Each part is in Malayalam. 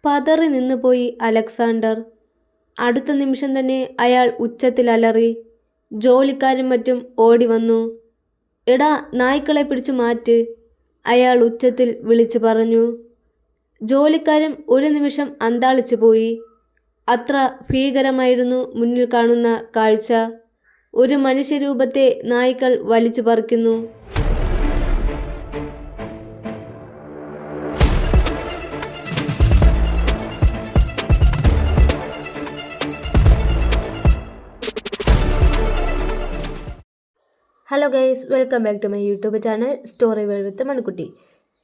പതറി നിന്നുപോയി അലക്സാണ്ടർ. അടുത്ത നിമിഷം തന്നെ അയാൾ ഉച്ചത്തിൽ അലറി. ജോലിക്കാരും മറ്റും ഓടി വന്നു. എടാ, നായ്ക്കളെ പിടിച്ചു മാറ്റ്, അയാൾ ഉച്ചത്തിൽ വിളിച്ചു പറഞ്ഞു. ജോലിക്കാരും ഒരു നിമിഷം അന്താളിച്ചു പോയി. അത്ര ഭീകരമായിരുന്നു മുന്നിൽ കാണുന്ന കാഴ്ച. ഒരു മനുഷ്യരൂപത്തെ നായ്ക്കൾ വലിച്ചു പറിക്കുന്നു. Hello guys, welcome back to my YouTube channel story world with Manikutty.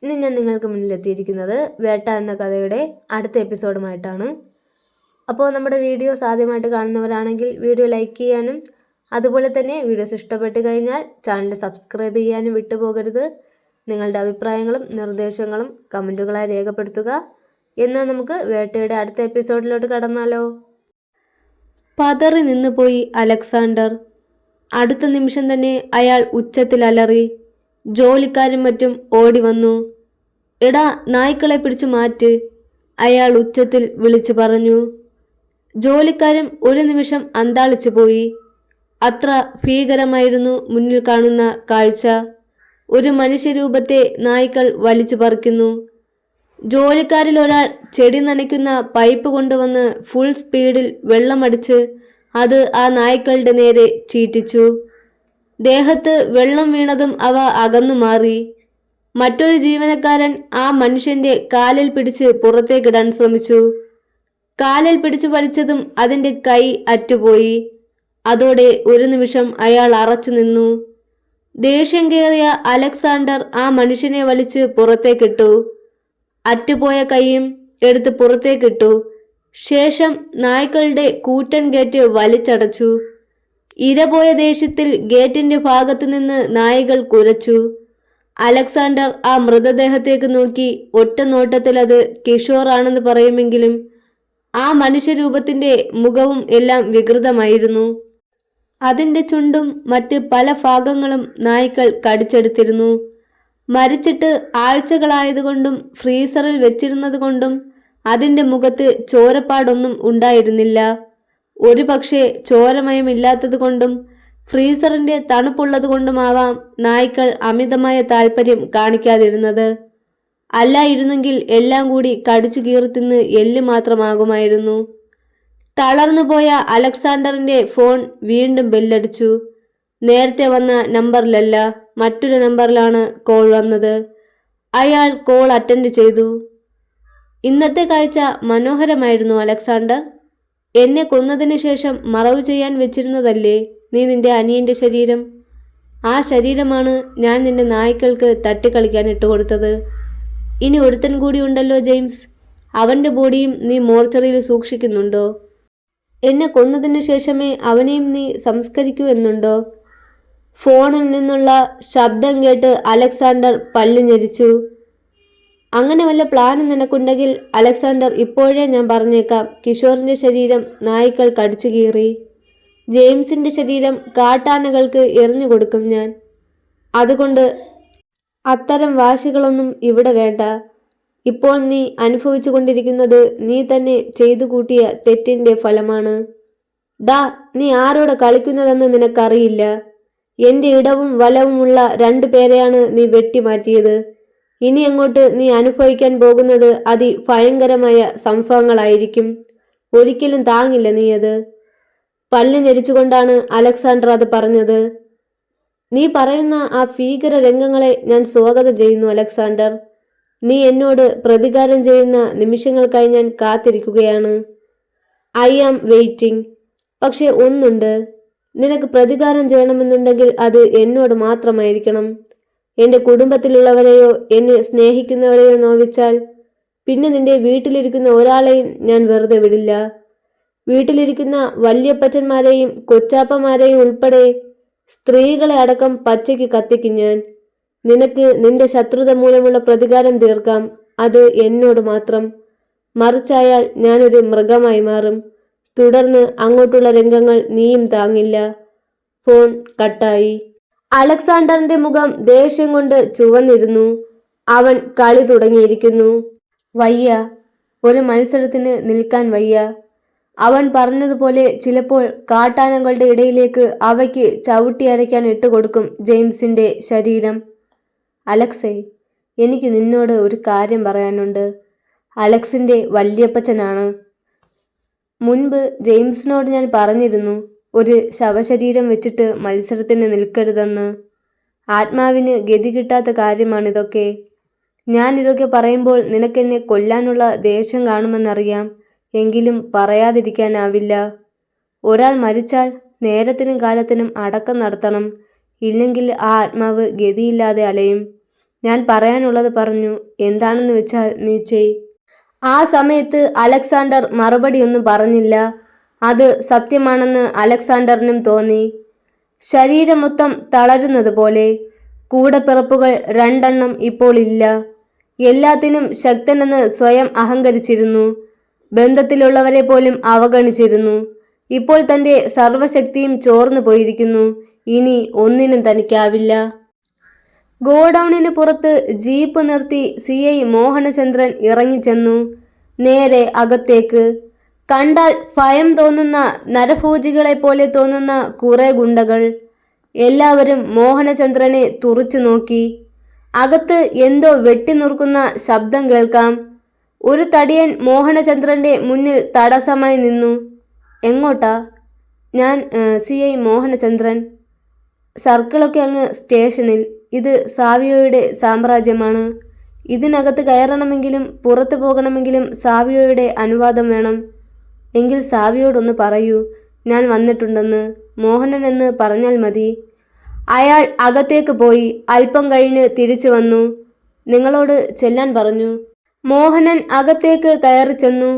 ഇന്ന് ഞാൻ നിങ്ങൾക്ക് മുന്നിലെത്തിയിരിക്കുന്നത് വേട്ട എന്ന കഥയുടെ അടുത്ത എപ്പിസോഡുമായിട്ടാണ്. അപ്പോൾ നമ്മുടെ വീഡിയോസ് ആദ്യമായിട്ട് കാണുന്നവരാണെങ്കിൽ വീഡിയോ ലൈക്ക് ചെയ്യാനും അതുപോലെ തന്നെ വീഡിയോസ് ഇഷ്ടപ്പെട്ട് കഴിഞ്ഞാൽ ചാനൽ സബ്സ്ക്രൈബ് ചെയ്യാനും വിട്ടുപോകരുത്. നിങ്ങളുടെ അഭിപ്രായങ്ങളും നിർദ്ദേശങ്ങളും കമൻറ്റുകളായി രേഖപ്പെടുത്തുക. എന്നാൽ നമുക്ക് വേട്ടയുടെ അടുത്ത എപ്പിസോഡിലോട്ട് കടന്നാലോ. പതറി നിന്നുപോയി അലക്സാണ്ടർ. അടുത്ത നിമിഷം തന്നെ അയാൾ ഉച്ചത്തിൽ അലറി. ജോലിക്കാരും മറ്റും ഓടി വന്നു. എടാ, നായ്ക്കളെ പിടിച്ചു മാറ്റ്, അയാൾ ഉച്ചത്തിൽ വിളിച്ചു പറഞ്ഞു. ജോലിക്കാരും ഒരു നിമിഷം അന്താളിച്ചു പോയി. അത്ര ഭീകരമായിരുന്നു മുന്നിൽ കാണുന്ന കാഴ്ച. ഒരു മനുഷ്യരൂപത്തെ നായ്ക്കൾ വലിച്ചു പറിക്കുന്നു. ജോലിക്കാരിൽ ഒരാൾ ചെടി നനയ്ക്കുന്ന പൈപ്പ് കൊണ്ടുവന്ന് ഫുൾ സ്പീഡിൽ വെള്ളമടിച്ച് അത് ആ നായ്ക്കളുടെ നേരെ ചീറ്റിച്ചു. ദേഹത്ത് വെള്ളം വീണതും അവ അകന്നു മാറി. മറ്റൊരു ജീവനക്കാരൻ ആ മനുഷ്യന്റെ കാലിൽ പിടിച്ച് പുറത്തേക്കിടാൻ ശ്രമിച്ചു. കാലിൽ പിടിച്ചു വലിച്ചതും അതിന്റെ കൈ അറ്റുപോയി. അതോടെ ഒരു നിമിഷം അയാൾ അറച്ചു നിന്നു. ദേഷ്യം കയറിയ അലക്സാണ്ടർ ആ മനുഷ്യനെ വലിച്ച് പുറത്തേക്കിട്ടു. അറ്റുപോയ കൈയും എടുത്ത് പുറത്തേക്കിട്ടു. ശേഷം നായ്ക്കളുടെ കൂറ്റൻ ഗേറ്റ് വലിച്ചടച്ചു. ഇരപോയ ദേഷ്യത്തിൽ ഗേറ്റിന്റെ ഭാഗത്തു നിന്ന് നായകൾ കുരച്ചു. അലക്സാണ്ടർ ആ മൃതദേഹത്തേക്ക് നോക്കി. ഒറ്റ നോട്ടത്തിൽ അത് കിഷോർ ആണെന്ന് പറയുമെങ്കിലും ആ മനുഷ്യരൂപത്തിന്റെ മുഖവും എല്ലാം വികൃതമായിരുന്നു. അതിന്റെ ചുണ്ടും മറ്റ് പല ഭാഗങ്ങളും നായ്ക്കൾ കടിച്ചെടുത്തിരുന്നു. മരിച്ചിട്ട് ആഴ്ചകളായതുകൊണ്ടും ഫ്രീസറിൽ വെച്ചിരുന്നത് കൊണ്ടും അതിന്റെ മുഖത്ത് ചോരപ്പാടൊന്നും ഉണ്ടായിരുന്നില്ല. ഒരു പക്ഷേ ചോരമയമില്ലാത്തത് കൊണ്ടും ഫ്രീസറിന്റെ തണുപ്പുള്ളത് കൊണ്ടുമാവാം നായ്ക്കൾ അമിതമായ താല്പര്യം കാണിക്കാതിരുന്നത്. അല്ലായിരുന്നെങ്കിൽ എല്ലാം കൂടി കടിച്ചു കീർത്തിന്ന് എല്ല് മാത്രമാകുമായിരുന്നു. തളർന്നുപോയ അലക്സാണ്ടറിന്റെ ഫോൺ വീണ്ടും ബെല്ലടിച്ചു. നേരത്തെ വന്ന നമ്പറിലല്ല, മറ്റൊരു നമ്പറിലാണ് കോൾ വന്നത്. അയാൾ കോൾ അറ്റൻഡ് ചെയ്തു. ഇന്നത്തെ കാഴ്ച മനോഹരമായിരുന്നു അലക്സാണ്ടർ. എന്നെ കൊന്നതിന് ശേഷം മറവ് ചെയ്യാൻ വെച്ചിരുന്നതല്ലേ നീ നിന്റെ അനിയന്റെ ശരീരം? ആ ശരീരമാണ് ഞാൻ നിന്റെ നായ്ക്കൾക്ക് തട്ടിക്കളിക്കാൻ ഇട്ടുകൊടുത്തത്. ഇനി ഒരുത്തൻ കൂടി ഉണ്ടല്ലോ ജെയിംസ്. അവന്റെ ബോഡിയും നീ മോർച്ചറിയിൽ സൂക്ഷിക്കുന്നുണ്ടോ? എന്നെ കൊന്നതിന് ശേഷമേ അവനെയും നീ സംസ്കരിക്കൂ എന്നുണ്ടോ? ഫോണിൽ നിന്നുള്ള ശബ്ദം കേട്ട് അലക്സാണ്ടർ പല്ല് ഞെരിച്ചു. അങ്ങനെ വല്ല പ്ലാനും നിനക്കുണ്ടെങ്കിൽ അലക്സാണ്ടർ, ഇപ്പോഴേ ഞാൻ പറഞ്ഞേക്കാം, കിഷോറിന്റെ ശരീരം നായ്ക്കൾ കടിച്ചു കീറി. ജെയിംസിന്റെ ശരീരം കാട്ടാനകൾക്ക് എറിഞ്ഞു കൊടുക്കും ഞാൻ. അതുകൊണ്ട് അത്തരം വാശികളൊന്നും ഇവിടെ വേണ്ട. ഇപ്പോൾ നീ അനുഭവിച്ചു കൊണ്ടിരിക്കുന്നത് നീ തന്നെ ചെയ്തു കൂട്ടിയ തെറ്റിന്റെ ഫലമാണ്. ഡാ, നീ ആരോട് കളിക്കുന്നതെന്ന് നിനക്കറിയില്ല. എന്റെ ഇടവും വലവുമുള്ള 2 പേരെയാണ് നീ വെട്ടിമാറ്റിയത്. ഇനി അങ്ങോട്ട് നീ അനുഭവിക്കാൻ പോകുന്നത് അതിഭയങ്കരമായ സംഭവങ്ങളായിരിക്കും. ഒരിക്കലും താങ്ങില്ല നീ അത്. പല്ല് ഞെരിച്ചുകൊണ്ടാണ് അലക്സാണ്ടർ അത് പറഞ്ഞത്. നീ പറയുന്ന ആ ഭീകര രംഗങ്ങളെ ഞാൻ സ്വാഗതം ചെയ്യുന്നു അലക്സാണ്ടർ. നീ എന്നോട് പ്രതികാരം ചെയ്യുന്ന നിമിഷങ്ങൾക്കായി ഞാൻ കാത്തിരിക്കുകയാണ്. I am waiting. പക്ഷെ ഒന്നുണ്ട്, നിനക്ക് പ്രതികാരം ചെയ്യണമെന്നുണ്ടെങ്കിൽ അത് എന്നോട് മാത്രമായിരിക്കണം. എൻ്റെ കുടുംബത്തിലുള്ളവരെയോ എന്നെ സ്നേഹിക്കുന്നവരെയോ നോവിച്ചാൽ പിന്നെ നിന്റെ വീട്ടിലിരിക്കുന്ന ഒരാളെയും ഞാൻ വെറുതെ വിടില്ല. വീട്ടിലിരിക്കുന്ന വല്യപ്പച്ചന്മാരെയും കൊച്ചാപ്പമാരെയും ഉൾപ്പെടെ സ്ത്രീകളെ അടക്കം പച്ചയ്ക്ക് കത്തിക്കും ഞാൻ. നിനക്ക് നിന്റെ ശത്രുത മൂലമുള്ള പ്രതികാരം തീർക്കാം, അത് എന്നോട് മാത്രം. മറിച്ചായാൽ ഞാനൊരു മൃഗമായി മാറും. തുടർന്ന് അങ്ങോട്ടുള്ള രംഗങ്ങൾ നീയും താങ്ങില്ല. ഫോൺ കട്ടായി. അലക്സാണ്ടറിന്റെ മുഖം ദേഷ്യം കൊണ്ട് ചുവന്നിരുന്നു. അവൻ കളി തുടങ്ങിയിരിക്കുന്നു. വയ്യ, ഒരു മത്സരത്തിന് നിൽക്കാൻ വയ്യ. അവൻ പറഞ്ഞതുപോലെ ചിലപ്പോൾ കാട്ടാനകളുടെ ഇടയിലേക്ക് അവയ്ക്ക് ചവിട്ടി അരയ്ക്കാൻ ഇട്ടുകൊടുക്കും ജെയിംസിന്റെ ശരീരം. അലക്സേ, എനിക്ക് നിന്നോട് ഒരു കാര്യം പറയാനുണ്ട്. അലക്സിന്റെ വല്യപ്പച്ചനാണ്. മുൻപ് ജെയിംസിനോട് ഞാൻ പറഞ്ഞിരുന്നു, ഒരു ശവശരീരം വെച്ചിട്ട് മത്സരത്തിന് നിൽക്കരുതെന്ന്. ആത്മാവിന് ഗതി കിട്ടാത്ത കാര്യമാണിതൊക്കെ. ഞാൻ ഇതൊക്കെ പറയുമ്പോൾ നിനക്കെന്നെ കൊല്ലാനുള്ള ദേഷ്യം കാണുമെന്നറിയാം. എങ്കിലും പറയാതിരിക്കാനാവില്ല. ഒരാൾ മരിച്ചാൽ നേരത്തിനും കാലത്തിനും അടക്കം നടത്തണം. ഇല്ലെങ്കിൽ ആ ആത്മാവ് ഗതിയില്ലാതെ അലയും. ഞാൻ പറയാനുള്ളത് പറഞ്ഞു. എന്താണെന്ന് വെച്ചാൽ നീ ചെയ്. ആ സമയത്ത് അലക്സാണ്ടർ മറുപടിയൊന്നും പറഞ്ഞില്ല. അത് സത്യമാണെന്ന് അലക്സാണ്ടറിനും തോന്നി. ശരീരം മൊത്തം തളരുന്നത് പോലെ. കൂടപ്പിറപ്പുകൾ 2 ഇപ്പോൾ ഇല്ല. എല്ലാത്തിനും ശക്തനെന്ന് സ്വയം അഹങ്കരിച്ചിരുന്നു. ബന്ധത്തിലുള്ളവരെ പോലും അവഗണിച്ചിരുന്നു. ഇപ്പോൾ തന്റെ സർവശക്തിയും ചോർന്നു പോയിരിക്കുന്നു. ഇനി ഒന്നിനും തനിക്കാവില്ല. ഗോഡൌണിന് പുറത്ത് ജീപ്പ് നിർത്തി CI മോഹനചന്ദ്രൻ ഇറങ്ങിച്ചെന്നു. നേരെ അകത്തേക്ക്. കണ്ടാൽ ഭയം തോന്നുന്ന നരഭോജികളെ പോലെ തോന്നുന്ന കുറെ ഗുണ്ടകൾ. എല്ലാവരും മോഹനചന്ദ്രനെ തുറിച്ചു നോക്കി. അകത്ത് എന്തോ വെട്ടിനുറുക്കുന്ന ശബ്ദം കേൾക്കാം. ഒരു തടിയൻ മോഹനചന്ദ്രന്റെ മുന്നിൽ തടസ്സമായി നിന്നു. എങ്ങോട്ടാ? ഞാൻ CI മോഹനചന്ദ്രൻ. സർക്കിളൊക്കെ അങ്ങ് സ്റ്റേഷനിൽ. ഇത് സാവിയോയുടെ സാമ്രാജ്യമാണ്. ഇതിനകത്ത് കയറണമെങ്കിലും പുറത്തു പോകണമെങ്കിലും സാവിയോയുടെ അനുവാദം വേണം. എങ്കിൽ സാവിയോടൊന്ന് പറയൂ, ഞാൻ വന്നിട്ടുണ്ടെന്ന്. മോഹനൻ എന്ന് പറഞ്ഞാൽ മതി. അയാൾ അകത്തേക്ക് പോയി. അല്പം കഴിഞ്ഞ് തിരിച്ചു വന്നു. നിങ്ങളോട് ചെല്ലാൻ പറഞ്ഞു. മോഹനൻ അകത്തേക്ക് കയറി ചെന്നു.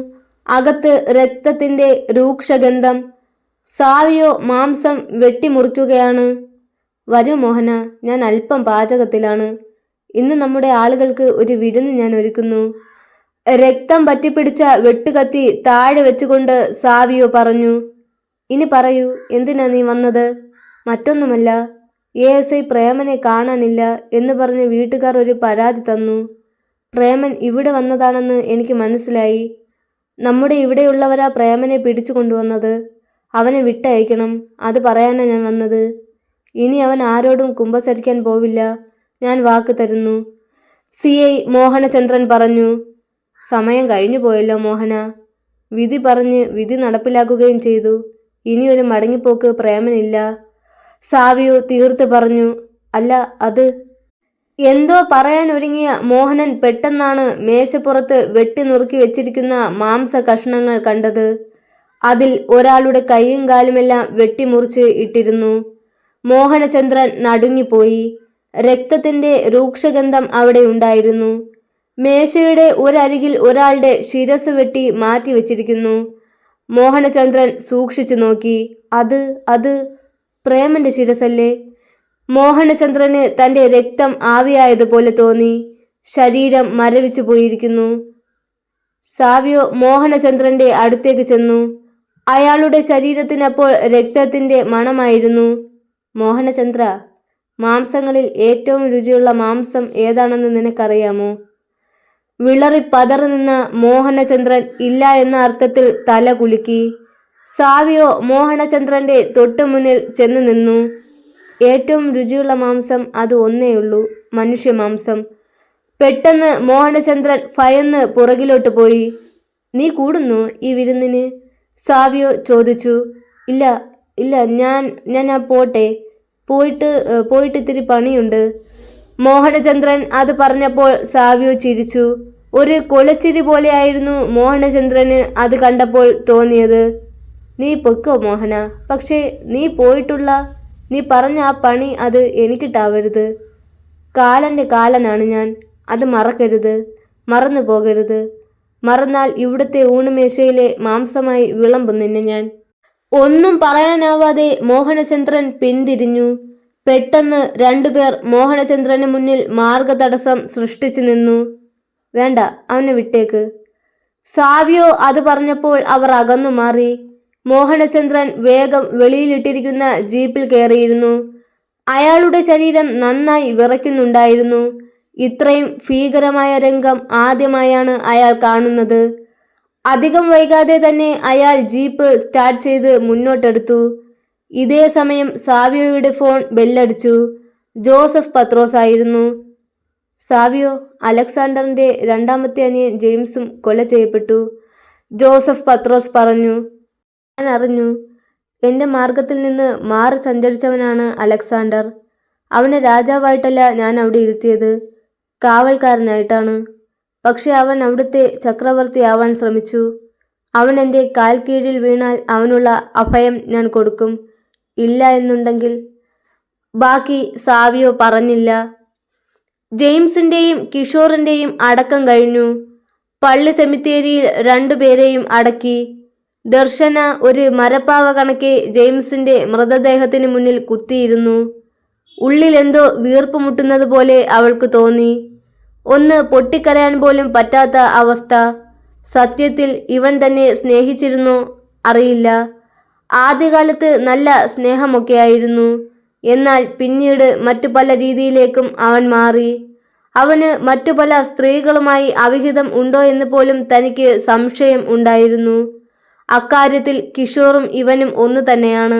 അകത്ത് രക്തത്തിന്റെ രൂക്ഷഗന്ധം. സാവിയോ മാംസം വെട്ടിമുറിക്കുകയാണ്. വരൂ മോഹന, ഞാൻ അല്പം പാചകത്തിലാണ്. ഇന്ന് നമ്മുടെ ആളുകൾക്ക് ഒരു വിരുന്ന് ഞാൻ ഒരുക്കുന്നു. രക്തം പറ്റിപ്പിടിച്ച വെട്ടുകത്തി താഴെ വെച്ചുകൊണ്ട് സാവിയോ പറഞ്ഞു. ഇനി പറയൂ, എന്തിനാ നീ വന്നത്? മറ്റൊന്നുമല്ല, ASI പ്രേമനെ കാണാനില്ല എന്ന് പറഞ്ഞ് വീട്ടുകാർ ഒരു പരാതി തന്നു. പ്രേമൻ ഇവിടെ വന്നതാണെന്ന് എനിക്ക് മനസ്സിലായി. നമ്മുടെ ഇവിടെയുള്ളവരാ പ്രേമനെ പിടിച്ചു കൊണ്ടുവന്നത്. അവനെ വിട്ടയക്കണം, അത് പറയാനാണ് ഞാൻ വന്നത്. ഇനി അവൻ ആരോടും കുമ്പസരിക്കാൻ പോവില്ല, ഞാൻ വാക്ക് തരുന്നു. CI മോഹനചന്ദ്രൻ പറഞ്ഞു. സമയം കഴിഞ്ഞു പോയല്ലോ മോഹന. വിധി പറഞ്ഞ് വിധി നടപ്പിലാക്കുകയും ചെയ്തു. ഇനിയൊരു മടങ്ങിപ്പോക്ക് പ്രേമനില്ല. സാവിയോ തീർത്ത് പറഞ്ഞു. അല്ല, അത് എന്തോ പറയാൻ ഒരുങ്ങിയ മോഹനൻ പെട്ടെന്നാണ് മേശപ്പുറത്ത് വെട്ടിനുറുക്കി വെച്ചിരിക്കുന്ന മാംസ കഷ്ണങ്ങൾ കണ്ടത്. അതിൽ ഒരാളുടെ കൈയും കാലുമെല്ലാം വെട്ടിമുറിച്ച് ഇട്ടിരുന്നു. മോഹനചന്ദ്രൻ നടുങ്ങിപ്പോയി. രക്തത്തിന്റെ രൂക്ഷഗന്ധം അവിടെ ഉണ്ടായിരുന്നു. മേശയുടെ ഒരരികിൽ ഒരാളുടെ ശിരസ് വെട്ടി മാറ്റി വെച്ചിരിക്കുന്നു. മോഹനചന്ദ്രൻ സൂക്ഷിച്ചു നോക്കി. അത് പ്രേമന്റെ ശിരസല്ലേ? മോഹനചന്ദ്രന് തന്റെ രക്തം ആവിയായതുപോലെ തോന്നി. ശരീരം മരവിച്ചു പോയിരിക്കുന്നു. സാവിയോ മോഹനചന്ദ്രന്റെ അടുത്തേക്ക് ചെന്നു. അയാളുടെ ശരീരത്തിനപ്പോൾ രക്തത്തിന്റെ മണമായിരുന്നു. മോഹനചന്ദ്ര, മാംസങ്ങളിൽ ഏറ്റവും രുചിയുള്ള മാംസം ഏതാണെന്ന് നിനക്കറിയാമോ? വിളറി പതറി നിന്ന മോഹനചന്ദ്രൻ ഇല്ല എന്ന അർത്ഥത്തിൽ തല കുലുക്കി. സാവിയോ മോഹനചന്ദ്രന്റെ തൊട്ടുമുന്നിൽ ചെന്ന് നിന്നു. ഏറ്റവും രുചിയുള്ള മാംസം അത് ഒന്നേയുള്ളൂ, മനുഷ്യമാംസം. പെട്ടെന്ന് മോഹനചന്ദ്രൻ ഭയന്ന് പുറകിലോട്ട് പോയി. നീ കൂടുന്നു ഈ വിരുന്നിന്? സാവിയോ ചോദിച്ചു. ഇല്ല ഇല്ല, ഞാൻ പോട്ടെ. പോയിട്ട് ഇത്തിരി പണിയുണ്ട്. മോഹനചന്ദ്രൻ അത് പറഞ്ഞപ്പോൾ സാവിയോ ചിരിച്ചു. ഒരു കൊലച്ചിരി പോലെയായിരുന്നു മോഹനചന്ദ്രന് അത് കണ്ടപ്പോൾ തോന്നിയത്. നീ പൊയ്ക്കോ മോഹന, പക്ഷേ നീ പറഞ്ഞ ആ പണി അത് എനിക്കിട്ടാവരുത്. കാലന്റെ കാലനാണ് ഞാൻ, അത് മറക്കരുത്, മറന്നു പോകരുത്. മറന്നാൽ ഇവിടുത്തെ ഊണുമേശയിലെ മാംസമായി വിളമ്പും നിന്നെ ഞാൻ. ഒന്നും പറയാനാവാതെ മോഹനചന്ദ്രൻ പിന്തിരിഞ്ഞു. പെട്ടെന്ന് 2 പേർ മോഹനചന്ദ്രന് മുന്നിൽ മാർഗതടസ്സം സൃഷ്ടിച്ചു നിന്നു. വേണ്ട, അവനെ വിട്ടേക്ക്. സാവിയോ അത് പറഞ്ഞപ്പോൾ അവർ അകന്നു മാറി. മോഹനചന്ദ്രൻ വേഗം വെളിയിലിട്ടിരിക്കുന്ന ജീപ്പിൽ കയറിയിരുന്നു. അയാളുടെ ശരീരം നന്നായി വിറയ്ക്കുന്നുണ്ടായിരുന്നു. ഇത്രയും ഭീകരമായ രംഗം ആദ്യമായാണ് അയാൾ കാണുന്നത്. അധികം വൈകാതെ തന്നെ അയാൾ ജീപ്പ് സ്റ്റാർട്ട് ചെയ്ത് മുന്നോട്ടെടുത്തു. ഇതേ സമയം സാവിയോയുടെ ഫോൺ ബെല്ലടിച്ചു. ജോസഫ് പത്രോസ് ആയിരുന്നു. സാവിയോ, അലക്സാണ്ടറിന്റെ രണ്ടാമത്തെ അനിയൻ ജെയിംസും കൊല ചെയ്യപ്പെട്ടു, ജോസഫ് പത്രോസ് പറഞ്ഞു. ഞാൻ അറിഞ്ഞു. എന്റെ മാർഗത്തിൽ നിന്ന് മാറി സഞ്ചരിച്ചവനാണ് അലക്സാണ്ടർ. അവനെ രാജാവായിട്ടല്ല ഞാൻ അവിടെ ഇരുത്തിയത്, കാവൽക്കാരനായിട്ടാണ്. പക്ഷെ അവൻ അവിടുത്തെ ചക്രവർത്തിയാവാൻ ശ്രമിച്ചു. അവൻ എൻ്റെ കാൽ കീഴിൽ വീണാൽ അവനുള്ള അഭയം ഞാൻ കൊടുക്കും. ഇല്ല എന്നുണ്ടെങ്കിൽ. ബാക്കി സാവിയോ പറഞ്ഞില്ല. ജെയിംസിന്റെയും കിഷോറിന്റെയും അടക്കം കഴിഞ്ഞു. പള്ളി സെമിത്തേരിയിൽ രണ്ടുപേരെയും അടക്കി. ദർശന ഒരു മരപ്പാവ കണക്കെ ജെയിംസിന്റെ മൃതദേഹത്തിന് മുന്നിൽ കുത്തിയിരുന്നു. ഉള്ളിലെന്തോ വീർപ്പ് മുട്ടുന്നത് പോലെ അവൾക്ക് തോന്നി. ഒന്ന് പൊട്ടിക്കരയാൻ പോലും പറ്റാത്ത അവസ്ഥ. സത്യത്തിൽ ഇവൻ തന്നെ സ്നേഹിച്ചിരുന്നോ അറിയില്ല. ആദ്യകാലത്ത് നല്ല സ്നേഹമൊക്കെയായിരുന്നു. എന്നാൽ പിന്നീട് മറ്റു പല രീതിയിലേക്കും അവൻ മാറി. അവന് മറ്റു പല സ്ത്രീകളുമായി അവിഹിതം ഉണ്ടോ എന്ന് പോലും തനിക്ക് സംശയം ഉണ്ടായിരുന്നു. അക്കാര്യത്തിൽ കിഷോറും ഇവനും ഒന്നു തന്നെയാണ്.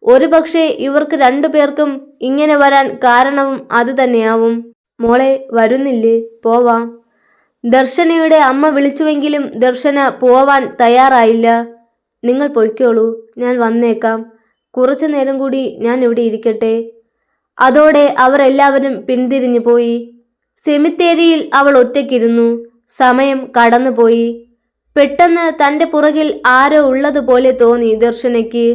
ഒരുപക്ഷെ ഇവർക്ക് രണ്ടുപേർക്കും ഇങ്ങനെ വരാൻ കാരണവും അത് തന്നെയാവും. മോളെ, വരുന്നില്ലേ? പോവാം. ദർശനയുടെ അമ്മ വിളിച്ചുവെങ്കിലും ദർശന പോവാൻ തയ്യാറായില്ല. നിങ്ങൾ പൊയ്ക്കോളൂ, ഞാൻ വന്നേക്കാം. കുറച്ചു നേരം കൂടി ഞാൻ ഇവിടെ ഇരിക്കട്ടെ. അതോടെ അവർ എല്ലാവരും പിന്തിരിഞ്ഞു പോയി. സെമിത്തേരിയിൽ അവൾ ഒറ്റയ്ക്കിരുന്നു. സമയം കടന്നുപോയി. പെട്ടെന്ന് തൻ്റെ പുറകിൽ ആരോ ഉള്ളതുപോലെ തോന്നി ദർശനയ്ക്ക്.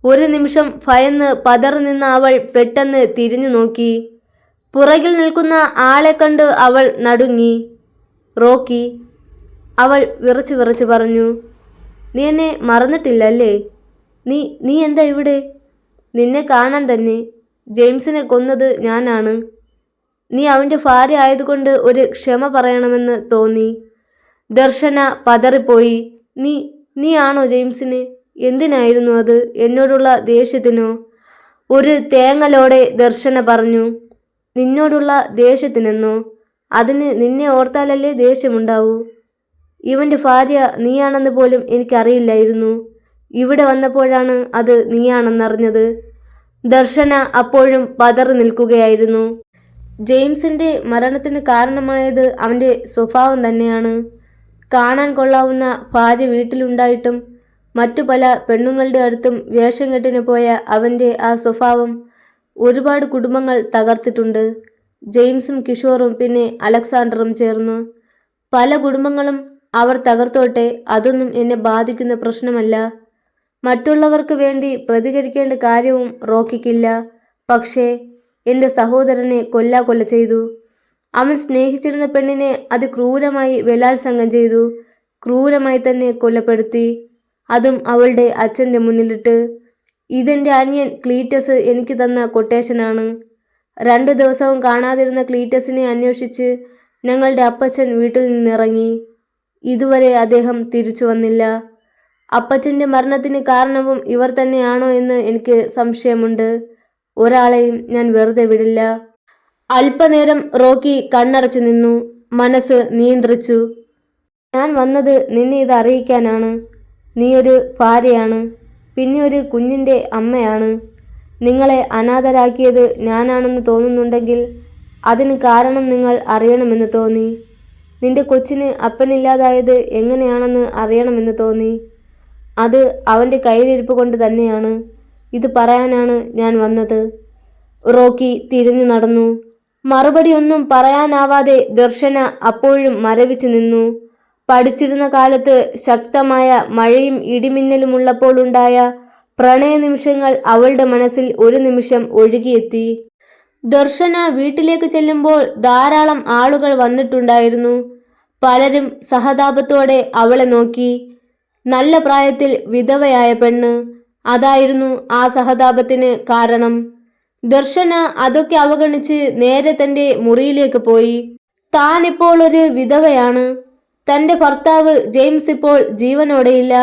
ഒരു നിമിഷം ഭയന്ന് പതറി നിന്ന അവൾ പെട്ടെന്ന് തിരിഞ്ഞു നോക്കി. പുറകിൽ നിൽക്കുന്ന ആളെ കണ്ട് അവൾ നടുങ്ങി. റോക്കി, അവൾ വിറച്ചു വിറച്ചു പറഞ്ഞു. നീ എന്നെ മറന്നിട്ടില്ലല്ലേ? നീ എന്താ ഇവിടെ? നിന്നെ കാണാൻ തന്നെ. ജെയിംസിനെ കൊന്നത് ഞാനാണ്. നീ അവൻ്റെ ഭാര്യ ആയതുകൊണ്ട് ഒരു ക്ഷമ പറയണമെന്ന് തോന്നി. ദർശന പതറിപ്പോയി. നീ ആണോ ജെയിംസിന്? എന്തിനായിരുന്നു അത്? എന്നോടുള്ള ദേഷ്യത്തിനോ? ഒരു തേങ്ങലോടെ ദർശന പറഞ്ഞു. നിന്നോടുള്ള ദേഷ്യത്തിനെന്നോ? അതിന് നിന്നെ ഓർത്താലല്ലേ ദേഷ്യമുണ്ടാവൂ. ഇവൻ്റെ ഭാര്യ നീയാണെന്ന് പോലും എനിക്കറിയില്ലായിരുന്നു. ഇവിടെ വന്നപ്പോഴാണ് അത് നീയാണെന്നറിഞ്ഞത്. ദർശന അപ്പോഴും പതറി നിൽക്കുകയായിരുന്നു. ജെയിംസിന്റെ മരണത്തിന് കാരണമായത് അവൻ്റെ സ്വഭാവം തന്നെയാണ്. കാണാൻ കൊള്ളാവുന്ന ഭാര്യ വീട്ടിലുണ്ടായിട്ടും മറ്റു പല പെണ്ണുങ്ങളുടെ അടുത്തും വേഷം കെട്ടിന് പോയ അവൻ്റെ ആ സ്വഭാവം ഒരുപാട് കുടുംബങ്ങൾ തകർത്തിട്ടുണ്ട്. ജെയിംസും കിഷോറും പിന്നെ അലക്സാണ്ടറും ചേർന്ന്. പല കുടുംബങ്ങളും അവർ തകർത്തോട്ടെ, അതൊന്നും എന്നെ ബാധിക്കുന്ന പ്രശ്നമല്ല. മറ്റുള്ളവർക്ക് വേണ്ടി പ്രതികരിക്കേണ്ട കാര്യവും റോക്കിക്കില്ല. പക്ഷേ എൻ്റെ സഹോദരനെ കൊല്ല ചെയ്തു. അവൻ സ്നേഹിച്ചിരുന്ന പെണ്ണിനെ അതിക്രൂരമായി ബലാത്സംഗം ചെയ്തു. ക്രൂരമായി തന്നെ കൊലപ്പെടുത്തി. അതും അവളുടെ അച്ഛൻ്റെ മുന്നിലിട്ട്. ഇതെൻ്റെ അനിയൻ ക്ലീറ്റസ് എനിക്ക് തന്ന കൊട്ടേഷനാണ്. 2 ദിവസവും കാണാതിരുന്ന ക്ലീറ്റസിനെ അന്വേഷിച്ച് ഞങ്ങളുടെ അപ്പച്ചൻ വീട്ടിൽ നിന്നിറങ്ങി. ഇതുവരെ അദ്ദേഹം തിരിച്ചു വന്നില്ല. അപ്പച്ചൻ്റെ മരണത്തിന് കാരണവും ഇവർ തന്നെയാണോ എന്ന് എനിക്ക് സംശയമുണ്ട്. ഒരാളെയും ഞാൻ വെറുതെ വിടില്ല. അല്പനേരം റോക്കി കണ്ണടച്ചു നിന്നു. മനസ്സ് നിയന്ത്രിച്ചു. ഞാൻ വന്നത് നിന്നെ ഇത് അറിയിക്കാനാണ്. നീ ഒരു ഭാര്യയാണ്, പിന്നെ ഒരു കുഞ്ഞിൻ്റെ അമ്മയാണ്. നിങ്ങളെ അനാഥരാക്കിയത് ഞാനാണെന്ന് തോന്നുന്നുണ്ടെങ്കിൽ അതിന് കാരണം നിങ്ങൾ അറിയണമെന്ന് തോന്നി. നിന്റെ കൊച്ചിന് അപ്പനില്ലാതായത് എങ്ങനെയാണെന്ന് അറിയണമെന്ന് തോന്നി. അത് അവൻ്റെ കയ്യിലിരിപ്പ് കൊണ്ട് തന്നെയാണ്. ഇത് പറയാനാണ് ഞാൻ വന്നത്. റോക്കി തിരിഞ്ഞു നടന്നു. മറുപടി ഒന്നും പറയാനാവാതെ ദർശന അപ്പോഴും മരവിച്ചു നിന്നു. പഠിച്ചിരുന്ന കാലത്ത് ശക്തമായ മഴയും ഇടിമിന്നലും ഉള്ളപ്പോൾ ഉണ്ടായ പ്രണയ നിമിഷങ്ങൾ അവളുടെ മനസ്സിൽ ഒരു നിമിഷം ഒഴുകിയെത്തി. ദർശന വീട്ടിലേക്ക് ചെല്ലുമ്പോൾ ധാരാളം ആളുകൾ വന്നിട്ടുണ്ടായിരുന്നു. പലരും സഹതാപത്തോടെ അവളെ നോക്കി. നല്ല പ്രായത്തിൽ വിധവയായ പെണ്ണ്, അതായിരുന്നു ആ സഹതാപത്തിന് കാരണം. ദർശന അതൊക്കെ അവഗണിച്ച് നേരെ തൻ്റെ മുറിയിലേക്ക് പോയി. താൻ ഇപ്പോൾ ഒരു വിധവയാണ്. തൻ്റെ ഭർത്താവ് ജെയിംസ് ഇപ്പോൾ ജീവനോടെയില്ല.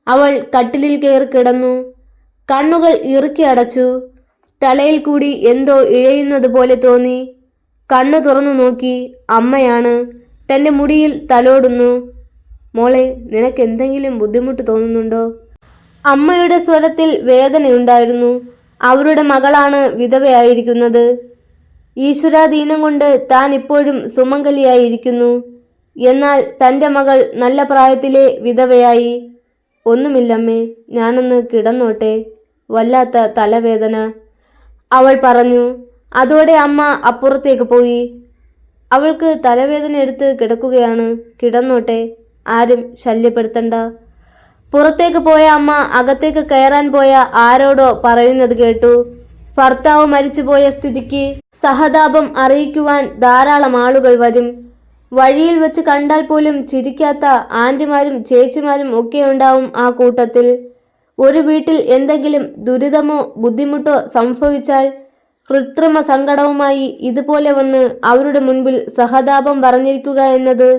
അവൾ കട്ടിലിൽ കയറി കിടന്നു. കണ്ണുകൾ ഇറുക്കി അടച്ചു. തലയിൽ കൂടി എന്തോ ഇഴയുന്നത് പോലെ തോന്നി. കണ്ണു തുറന്നു നോക്കി. അമ്മയാണ്. തൻ്റെ മുടിയിൽ തലോടുന്നു. മോളെ, നിനക്ക് എന്തെങ്കിലും ബുദ്ധിമുട്ട് തോന്നുന്നുണ്ടോ? അമ്മയുടെ സ്വരത്തിൽ വേദനയുണ്ടായിരുന്നു. അവരുടെ മകളാണ് വിധവയായിരിക്കുന്നത്. ഈശ്വരാധീനം കൊണ്ട് താൻ ഇപ്പോഴും സുമംഗലിയായിരിക്കുന്നു. എന്നാൽ തൻ്റെ മകൾ നല്ല പ്രായത്തിലെ വിധവയായി. ഒന്നുമില്ലമ്മേ, ഞാനൊന്ന് കിടന്നോട്ടെ, വല്ലാത്ത തലവേദന, അവൾ പറഞ്ഞു. അതോടെ അമ്മ അപ്പുറത്തേക്ക് പോയി. അവൾക്ക് തലവേദന എടുത്ത് കിടക്കുകയാണ്, കിടന്നോട്ടെ, ആരും ശല്യപ്പെടുത്തണ്ട. പുറത്തേക്ക് പോയ അമ്മ അകത്തേക്ക് കയറാൻ പോയ ആരോടോ പറയുന്നത് കേട്ടു. ഭർത്താവ് മരിച്ചുപോയ സ്ഥിതിക്ക് സഹതാപം അറിയിക്കുവാൻ ധാരാളം ആളുകൾ വരും. വഴിയിൽ വെച്ച് കണ്ടാൽ പോലും ചിരിക്കാത്ത ആന്റിമാരും ചേച്ചിമാരും ഒക്കെ ഉണ്ടാവും ആ കൂട്ടത്തിൽ. ഒരു വീട്ടിൽ എന്തെങ്കിലും ദുരിതമോ ബുദ്ധിമുട്ടോ സംഭവിച്ചാൽ കൃത്രിമ സങ്കടവുമായി ഇതുപോലെ വന്ന് അവരുടെ മുൻപിൽ സഹതാപം പറഞ്ഞിരിക്കുക എന്നത്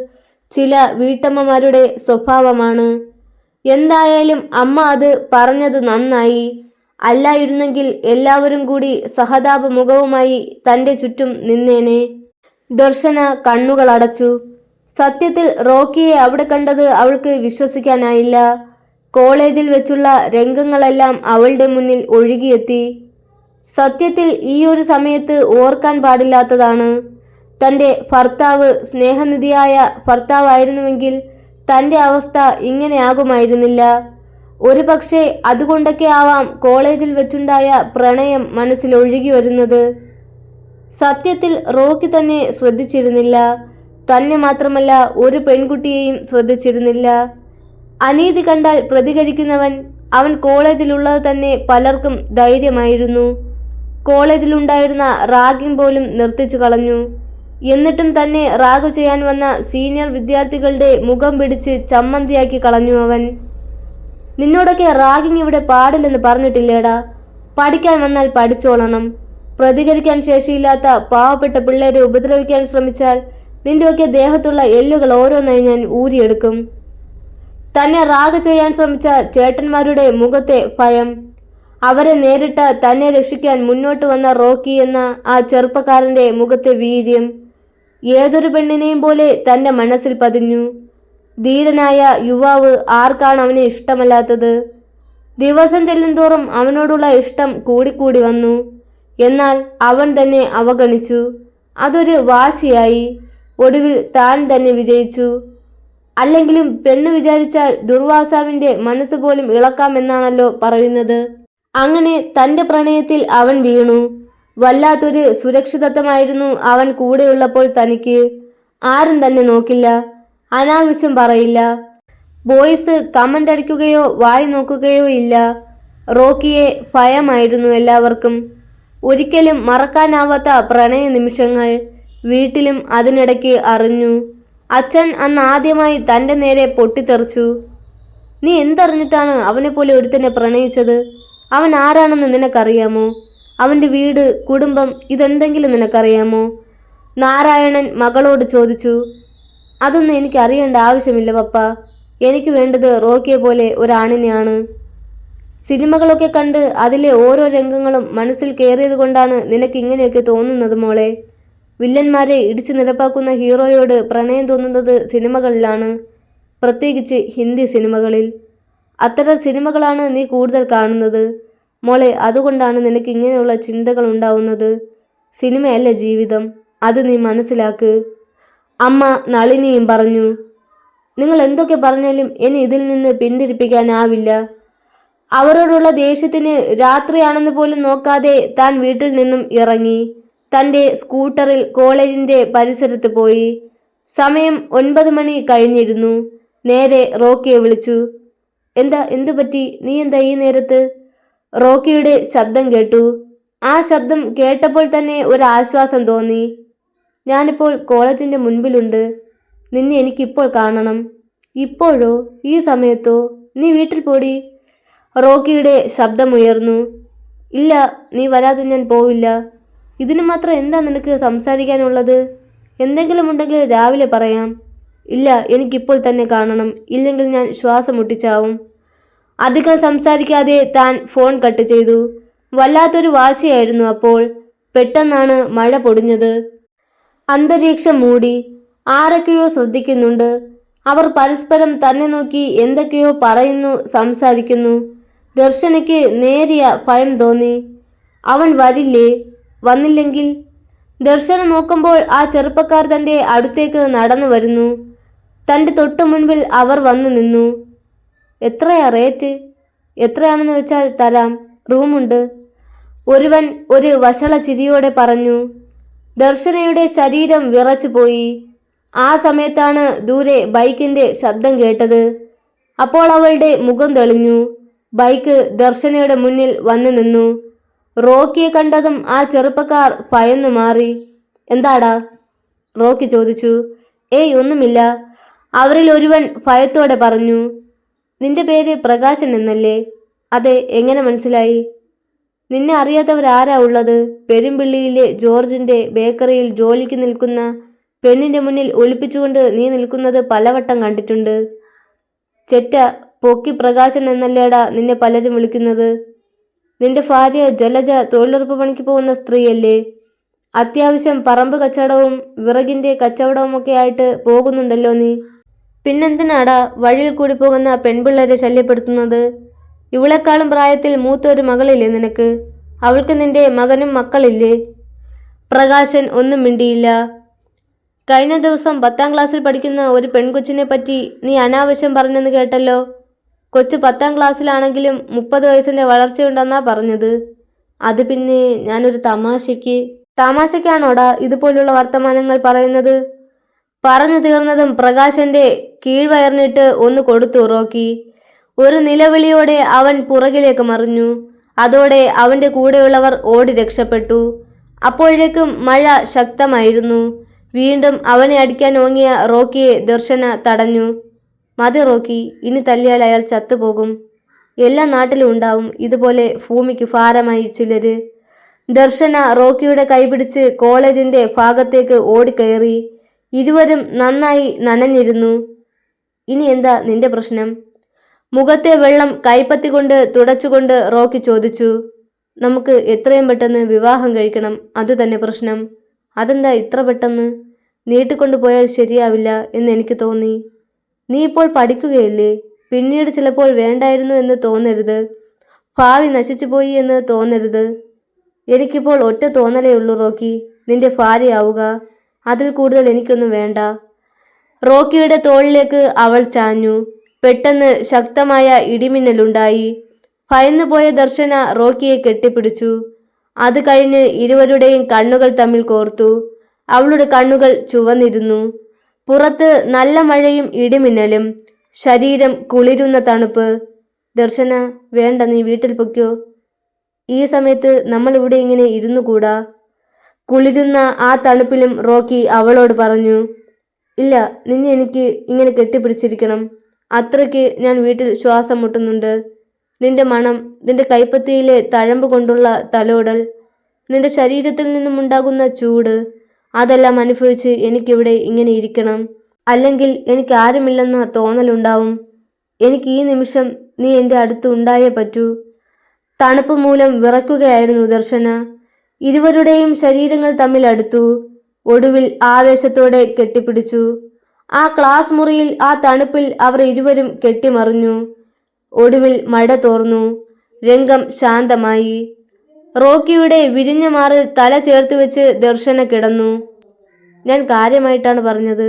ചില വീട്ടമ്മമാരുടെ സ്വഭാവമാണ്. എന്തായാലും അമ്മ അത് പറഞ്ഞത് നന്നായി. അല്ലായിരുന്നെങ്കിൽ എല്ലാവരും കൂടി സഹതാപ മുഖവുമായി തൻ്റെ ചുറ്റും നിന്നേനെ. ദർശന കണ്ണുകൾ അടച്ചു. സത്യത്തിൽ റോക്കിയെ അവിടെ കണ്ടത് അവൾക്ക് വിശ്വസിക്കാനായില്ല. കോളേജിൽ വെച്ചുള്ള രംഗങ്ങളെല്ലാം അവളുടെ മുന്നിൽ ഒഴുകിയെത്തി. സത്യത്തിൽ ഈ ഒരു സമയത്ത് ഓർക്കാൻ പാടില്ലാത്തതാണ്. തൻ്റെ ഭർത്താവ് സ്നേഹനിധിയായ ഭർത്താവായിരുന്നുവെങ്കിൽ തൻ്റെ അവസ്ഥ ഇങ്ങനെയാകുമായിരുന്നില്ല. ഒരു പക്ഷേ അതുകൊണ്ടൊക്കെ ആവാം കോളേജിൽ വെച്ചുണ്ടായ പ്രണയം മനസ്സിൽ ഒഴുകി വരുന്നത്. സത്യത്തിൽ റോക്കി തന്നെ ശ്രദ്ധിച്ചിരുന്നില്ല. തന്നെ മാത്രമല്ല, ഒരു പെൺകുട്ടിയെയും ശ്രദ്ധിച്ചിരുന്നില്ല. അനീതി കണ്ടാൽ പ്രതികരിക്കുന്നവൻ. അവൻ കോളേജിലുള്ളത് തന്നെ പലർക്കും ധൈര്യമായിരുന്നു. കോളേജിലുണ്ടായിരുന്ന റാഗിംഗ് പോലും നിർത്തിച്ചു കളഞ്ഞു. എന്നിട്ടും തന്നെ റാഗ് ചെയ്യാൻ വന്ന സീനിയർ വിദ്യാർത്ഥികളുടെ മുഖം പിടിച്ച് ചമ്മന്തിയാക്കി കളഞ്ഞു അവൻ. നിന്നോടൊക്കെ റാഗിംഗ് ഇവിടെ പാടില്ലെന്ന് പറഞ്ഞിട്ടില്ലേടാ? പഠിക്കാൻ വന്നാൽ പഠിച്ചോളണം. പ്രതികരിക്കാൻ ശേഷിയില്ലാത്ത പാവപ്പെട്ട പിള്ളേരെ ഉപദ്രവിക്കാൻ ശ്രമിച്ചാൽ നിന്റെയൊക്കെ ദേഹത്തുള്ള എല്ലുകൾ ഓരോന്നായി ഞാൻ ഊരിയെടുക്കും. തന്നെ റാഗ് ചെയ്യാൻ ശ്രമിച്ച ചേട്ടന്മാരുടെ മുഖത്തെ ഭയം, അവരെ നേരിട്ട് തന്നെ രക്ഷിക്കാൻ മുന്നോട്ട് വന്ന റോക്കി എന്ന ആ ചെറുപ്പക്കാരൻ്റെ മുഖത്തെ വീര്യം ഏതൊരു പെണ്ണിനെയും പോലെ തൻ്റെ മനസ്സിൽ പതിഞ്ഞു. ധീരനായ യുവാവ്, ആർക്കാണ് അവനെ ഇഷ്ടമല്ലാത്തത്? ദിവസം ചെല്ലുന്തോറും അവനോടുള്ള ഇഷ്ടം കൂടിക്കൂടി വന്നു. എന്നാൽ അവൻ തന്നെ അവഗണിച്ചു. അതൊരു വാശിയായി. ഒടുവിൽ താൻ തന്നെ വിജയിച്ചു. അല്ലെങ്കിലും പെണ്ണ് വിചാരിച്ചാൽ ദുർവാസാവിൻ്റെ മനസ്സ് പോലും ഇളക്കാമെന്നാണല്ലോ പറയുന്നത്. അങ്ങനെ തൻ്റെ പ്രണയത്തിൽ അവൻ വീണു. വല്ലാത്തൊരു സുരക്ഷിതത്വമായിരുന്നു അവൻ കൂടെയുള്ളപ്പോൾ തനിക്ക്. ആരും തന്നെ നോക്കില്ല, അനാവശ്യം പറയില്ല, ബോയ്സ് കമൻ്റ് അടിക്കുകയോ വായി നോക്കുകയോ ഇല്ല. റോക്കിയെ ഭയമായിരുന്നു എല്ലാവർക്കും. ഒരിക്കലും മറക്കാനാവാത്ത പ്രണയ നിമിഷങ്ങൾ വീട്ടിലും അതിനിടയ്ക്ക് അറിഞ്ഞു. അച്ഛൻ അന്ന് ആദ്യമായി തൻ്റെ നേരെ പൊട്ടിത്തെറിച്ചു. നീ എന്തറിഞ്ഞിട്ടാണ് അവനെപ്പോലെ ഒരുത്തനെ പ്രണയിച്ചത്? അവൻ ആരാണെന്ന് നിനക്കറിയാമോ? അവൻ്റെ വീട്, കുടുംബം, ഇതെന്തെങ്കിലും നിനക്കറിയാമോ? നാരായണൻ മകളോട് ചോദിച്ചു. അതൊന്നും എനിക്ക് അറിയേണ്ട ആവശ്യമില്ല പപ്പ. എനിക്ക് വേണ്ടത് റോക്കിയെ പോലെ ഒരാണിനെയാണ്. സിനിമകളൊക്കെ കണ്ട് അതിലെ ഓരോ രംഗങ്ങളും മനസ്സിൽ കയറിയത് കൊണ്ടാണ് നിനക്ക് ഇങ്ങനെയൊക്കെ തോന്നുന്നത് മോളെ. വില്ലന്മാരെ ഇടിച്ചു നിരപ്പാക്കുന്ന ഹീറോയോട് പ്രണയം തോന്നുന്നത് സിനിമകളിലാണ്, പ്രത്യേകിച്ച് ഹിന്ദി സിനിമകളിൽ. അത്തരം സിനിമകളാണ് നീ കൂടുതൽ കാണുന്നത് മോളെ. അതുകൊണ്ടാണ് നിനക്ക് ഇങ്ങനെയുള്ള ചിന്തകൾ ഉണ്ടാവുന്നത്. സിനിമയല്ല ജീവിതം, അത് നീ മനസ്സിലാക്ക്. അമ്മ നളിനിയും പറഞ്ഞു. നിങ്ങൾ എന്തൊക്കെ പറഞ്ഞാലും എന്നെ ഇതിൽ നിന്ന് പിന്തിരിപ്പിക്കാനാവില്ല. അവരോടുള്ള ദേഷ്യത്തിന് രാത്രിയാണെന്ന് പോലും നോക്കാതെ താൻ വീട്ടിൽ നിന്നും ഇറങ്ങി. തൻ്റെ സ്കൂട്ടറിൽ കോളേജിൻ്റെ പരിസരത്ത് പോയി. സമയം 9 മണി കഴിഞ്ഞിരുന്നു. നേരെ റോക്കിയെ വിളിച്ചു. എന്തു പറ്റി? നീ എന്താ ഈ നേരത്ത്? റോക്കിയുടെ ശബ്ദം കേട്ടു. ആ ശബ്ദം കേട്ടപ്പോൾ തന്നെ ഒരാശ്വാസം തോന്നി. ഞാനിപ്പോൾ കോളേജിൻ്റെ മുൻപിലുണ്ട്. നിന്നെ എനിക്കിപ്പോൾ കാണണം. ഇപ്പോഴോ? ഈ സമയത്തോ? നീ വീട്ടിൽ പോടി. റോക്കിയുടെ ശബ്ദമുയർന്നു. ഇല്ല, നീ വരാതെ ഞാൻ പോവില്ല. ഇതിന് മാത്രം എന്താ നിനക്ക് സംസാരിക്കാനുള്ളത്? എന്തെങ്കിലും ഉണ്ടെങ്കിൽ രാവിലെ പറയാം. ഇല്ല, എനിക്കിപ്പോൾ തന്നെ കാണണം, ഇല്ലെങ്കിൽ ഞാൻ ശ്വാസം മുട്ടിച്ചാവും. അധികം സംസാരിക്കാതെ താൻ ഫോൺ കട്ട് ചെയ്തു. വല്ലാത്തൊരു വാശിയായിരുന്നു അപ്പോൾ. പെട്ടെന്നാണ് മഴ പൊടിഞ്ഞത്. അന്തരീക്ഷം മൂടി. ആരൊക്കെയോ ശ്രദ്ധിക്കുന്നുണ്ട്. അവർ പരസ്പരം തന്നെ നോക്കി എന്തൊക്കെയോ പറയുന്നു, സംസാരിക്കുന്നു. ദർശനയ്ക്ക് നേരിയ ഭയം തോന്നി. അവൻ വരില്ലേ? വന്നില്ലെങ്കിൽ? ദർശന നോക്കുമ്പോൾ ആ ചെറുപ്പക്കാർ തൻ്റെ അടുത്തേക്ക് നടന്നു വരുന്നു. തൻ്റെ തൊട്ടു മുൻപിൽ അവർ വന്നു നിന്നു. എത്രയാ റേറ്റ്? എത്രയാണെന്ന് വെച്ചാൽ തരാം, റൂമുണ്ട്. ഒരുവൻ ഒരു വഷള ചിരിയോടെ പറഞ്ഞു. ദർശനയുടെ ശരീരം വിറച്ചു പോയി. ആ സമയത്താണ് ദൂരെ ബൈക്കിൻ്റെ ശബ്ദം കേട്ടത്. അപ്പോൾ അവളുടെ മുഖം തെളിഞ്ഞു. ബൈക്ക് ദർശനയുടെ മുന്നിൽ വന്നു നിന്നു. റോക്കിയെ കണ്ടതും ആ ചെറുപ്പക്കാർ ഭയന്നു മാറി. എന്താടാ? റോക്കി ചോദിച്ചു. ഏയ് ഒന്നുമില്ല, അവരിൽ ഒരുവൻ ഭയത്തോടെ പറഞ്ഞു. നിന്റെ പേര് പ്രകാശൻ എന്നല്ലേ? അതെ, എങ്ങനെ മനസ്സിലായി? നിന്നെ അറിയാത്തവരാരാ ഉള്ളത്? പെരുമ്പിള്ളിയിലെ ജോർജിന്റെ ബേക്കറിയിൽ ജോലിക്ക് നിൽക്കുന്ന പെണ്ണിന്റെ മുന്നിൽ ഒളിപ്പിച്ചുകൊണ്ട് നീ നിൽക്കുന്നത് പലവട്ടം കണ്ടിട്ടുണ്ട്. ചെറ്റ പൊക്കി പ്രകാശൻ എന്നല്ലേടാ നിന്നെ പലരും വിളിക്കുന്നത്. നിന്റെ ഭാര്യ ജലജ തൊഴിലുറപ്പ് പണിക്ക് പോകുന്ന സ്ത്രീയല്ലേ? അത്യാവശ്യം പറമ്പ് കച്ചവടവും വിറകിന്റെ കച്ചവടവുമൊക്കെ ആയിട്ട് പോകുന്നുണ്ടല്ലോ നീ. പിന്നെന്തിനാടാ വഴിയിൽ കൂടി പോകുന്ന പെൺപിള്ളേരെ ശല്യപ്പെടുത്തുന്നത്? ഇവളെക്കാളും പ്രായത്തിൽ മൂത്ത ഒരു മകളില്ലേ നിനക്ക്? അവൾക്ക് നിന്റെ മകനും മക്കളില്ലേ? പ്രകാശൻ ഒന്നും മിണ്ടിയില്ല. കഴിഞ്ഞ ദിവസം 10ാം ക്ലാസ്സിൽ പഠിക്കുന്ന ഒരു പെൺകൊച്ചിനെ പറ്റി നീ അനാവശ്യം പറഞ്ഞെന്ന് കേട്ടല്ലോ. കൊച്ചു 10ാം ക്ലാസ്സിലാണെങ്കിലും 30 വയസ്സിൻ്റെ വളർച്ചയുണ്ടെന്നാ പറഞ്ഞത്. അത് പിന്നെ ഞാനൊരു തമാശയ്ക്കാണോടാ ഇതുപോലുള്ള വർത്തമാനങ്ങൾ പറയുന്നത്? പറഞ്ഞു തീർന്നതും പ്രകാശന്റെ കീഴ്വയറിനിട്ട് ഒന്ന് കൊടുത്തു റോക്കി. ഒരു നിലവിളിയോടെ അവൻ പുറകിലേക്ക് മറിഞ്ഞു. അതോടെ അവൻ്റെ കൂടെയുള്ളവർ ഓടി രക്ഷപ്പെട്ടു. അപ്പോഴേക്കും മഴ ശക്തമായിരുന്നു. വീണ്ടും അവനെ അടിക്കാൻ ഓങ്ങിയ റോക്കിയെ ദർശന തടഞ്ഞു. മതി റോക്കി, ഇനി തല്ലിയാൽ അയാൾ ചത്തുപോകും. എല്ലാ നാട്ടിലും ഉണ്ടാവും ഇതുപോലെ ഭൂമിക്ക് ഭാരമായി ചിലര്. ദർശന റോക്കിയുടെ കൈപിടിച്ച് കോളേജിന്റെ ഭാഗത്തേക്ക് ഓടിക്കയറി. ഇരുവരും നന്നായി നനഞ്ഞിരുന്നു. ഇനി എന്താ നിന്റെ പ്രശ്നം? മുഖത്തെ വെള്ളം കൈപ്പത്തി കൊണ്ട് തുടച്ചുകൊണ്ട് റോക്കി ചോദിച്ചു. നമുക്ക് എത്രയും പെട്ടെന്ന് വിവാഹം കഴിക്കണം, അതുതന്നെ പ്രശ്നം. അതെന്താ ഇത്ര പെട്ടെന്ന്? നീട്ടിക്കൊണ്ടു പോയാൽ ശരിയാവില്ല എന്ന് എനിക്ക് തോന്നി. നീ ഇപ്പോൾ പഠിക്കുകയല്ലേ? പിന്നീട് ചിലപ്പോൾ വേണ്ടായിരുന്നു എന്ന് തോന്നരുത്. ഭാവി നശിച്ചുപോയി എന്ന് തോന്നരുത്. എനിക്കിപ്പോൾ ഒറ്റ തോന്നലേ ഉള്ളൂ റോക്കി, നിന്റെ ഭാര്യയാവുക. അതിൽ കൂടുതൽ എനിക്കൊന്നും വേണ്ട. റോക്കിയുടെ തോളിലേക്ക് അവൾ ചാഞ്ഞു. പെട്ടെന്ന് ശക്തമായ ഇടിമിന്നലുണ്ടായി. ഭയന്നുപോയ ദർശന റോക്കിയെ കെട്ടിപ്പിടിച്ചു. അത് കഴിഞ്ഞ് ഇരുവരുടെയും കണ്ണുകൾ തമ്മിൽ കോർത്തു. അവളുടെ കണ്ണുകൾ ചുവന്നിരുന്നു. പുറത്ത് നല്ല മഴയും ഇടിമിന്നലും, ശരീരം കുളിരുന്ന തണുപ്പ്. ദർശന, വേണ്ട, നീ വീട്ടിൽ പൊയ്ക്കോ. ഈ സമയത്ത് നമ്മൾ ഇവിടെ ഇങ്ങനെ ഇരുന്നു കൂടാ. കുളിരുന്ന ആ തണുപ്പിലും റോക്കി അവളോട് പറഞ്ഞു. ഇല്ല, നിന്നെ എനിക്ക് ഇങ്ങനെ കെട്ടിപ്പിടിച്ചിരിക്കണം. അത്രയ്ക്ക് ഞാൻ വീട്ടിൽ ശ്വാസം മുട്ടുന്നുണ്ട്. നിന്റെ മണം, നിന്റെ കൈപ്പത്തിയിലെ തഴമ്പ് കൊണ്ടുള്ള തലോടൽ, നിന്റെ ശരീരത്തിൽ നിന്നും ഉണ്ടാകുന്ന ചൂട്, അതെല്ലാം അനുഭവിച്ച് എനിക്കിവിടെ ഇങ്ങനെ ഇരിക്കണം. അല്ലെങ്കിൽ എനിക്ക് ആരുമില്ലെന്ന തോന്നലുണ്ടാവും. എനിക്ക് ഈ നിമിഷം നീ എൻ്റെ അടുത്ത് ഉണ്ടായേ പറ്റൂ. തണുപ്പ് മൂലം വിറയ്ക്കുകയായിരുന്നു ദർശന. ഇരുവരുടെയും ശരീരങ്ങൾ തമ്മിൽ അടുത്തു. ഒടുവിൽ ആവേശത്തോടെ കെട്ടിപ്പിടിച്ചു. ആ ക്ലാസ് മുറിയിൽ ആ തണുപ്പിൽ അവർ ഇരുവരും കെട്ടിമറിഞ്ഞു. ഒടുവിൽ മഴ തോർന്നു. രംഗം ശാന്തമായി. റോക്കിയുടെ വിരിഞ്ഞ മാറിൽ തല ചേർത്ത് വെച്ച് ദർശന കിടന്നു. ഞാൻ കാര്യമായിട്ടാണ് പറഞ്ഞത്.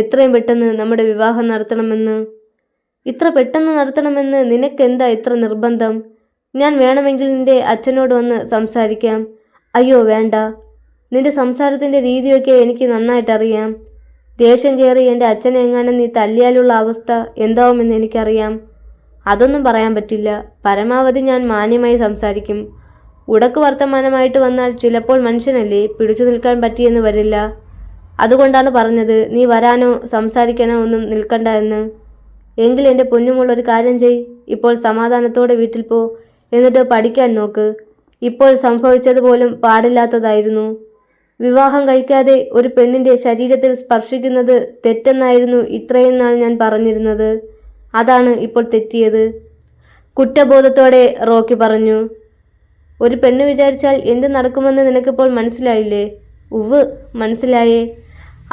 എത്രയും പെട്ടെന്ന് നമ്മുടെ വിവാഹം നടത്തണമെന്ന്. ഇത്ര പെട്ടെന്ന് നടത്തണമെന്ന് നിനക്കെന്താ ഇത്ര നിർബന്ധം? ഞാൻ വേണമെങ്കിൽ നിന്റെ അച്ഛനോട് വന്ന് സംസാരിക്കാം. അയ്യോ വേണ്ട. നിന്റെ സംസാരത്തിൻ്റെ രീതിയൊക്കെ എനിക്ക് നന്നായിട്ടറിയാം. ദേഷ്യം കയറി എൻ്റെ അച്ഛനെ എങ്ങാനും നീ തല്ലിയാലുള്ള അവസ്ഥ എന്താവുമെന്ന് എനിക്കറിയാം. അതൊന്നും പറയാൻ പറ്റില്ല. പരമാവധി ഞാൻ മാന്യമായി സംസാരിക്കും. ഉടക്ക് വർത്തമാനമായിട്ട് വന്നാൽ ചിലപ്പോൾ മനുഷ്യനല്ലേ, പിടിച്ചു നിൽക്കാൻ പറ്റിയെന്ന് വരില്ല. അതുകൊണ്ടാണ് പറഞ്ഞത് നീ വരാനോ സംസാരിക്കാനോ ഒന്നും നിൽക്കണ്ട എന്ന്. എങ്കിൽ എൻ്റെ പൊന്നുമുള്ളൊരു കാര്യം ചെയ്. ഇപ്പോൾ സമാധാനത്തോടെ വീട്ടിൽ പോ. എന്നിട്ട് പഠിക്കാൻ നോക്ക്. ഇപ്പോൾ സംഭവിച്ചതുപോലും പാടില്ലാത്തതായിരുന്നു. വിവാഹം കഴിക്കാതെ ഒരു പെണ്ണിൻ്റെ ശരീരത്തിൽ സ്പർശിക്കുന്നത് തെറ്റെന്നായിരുന്നു ഇത്രയും നാൾ ഞാൻ പറഞ്ഞിരുന്നത്. അതാണ് ഇപ്പോൾ തെറ്റിയത്. കുറ്റബോധത്തോടെ റോക്കി പറഞ്ഞു. ഒരു പെണ്ണ് വിചാരിച്ചാൽ എന്ത് നടക്കുമെന്ന് നിനക്കിപ്പോൾ മനസ്സിലായില്ലേ? ഉവ്, മനസ്സിലായേ?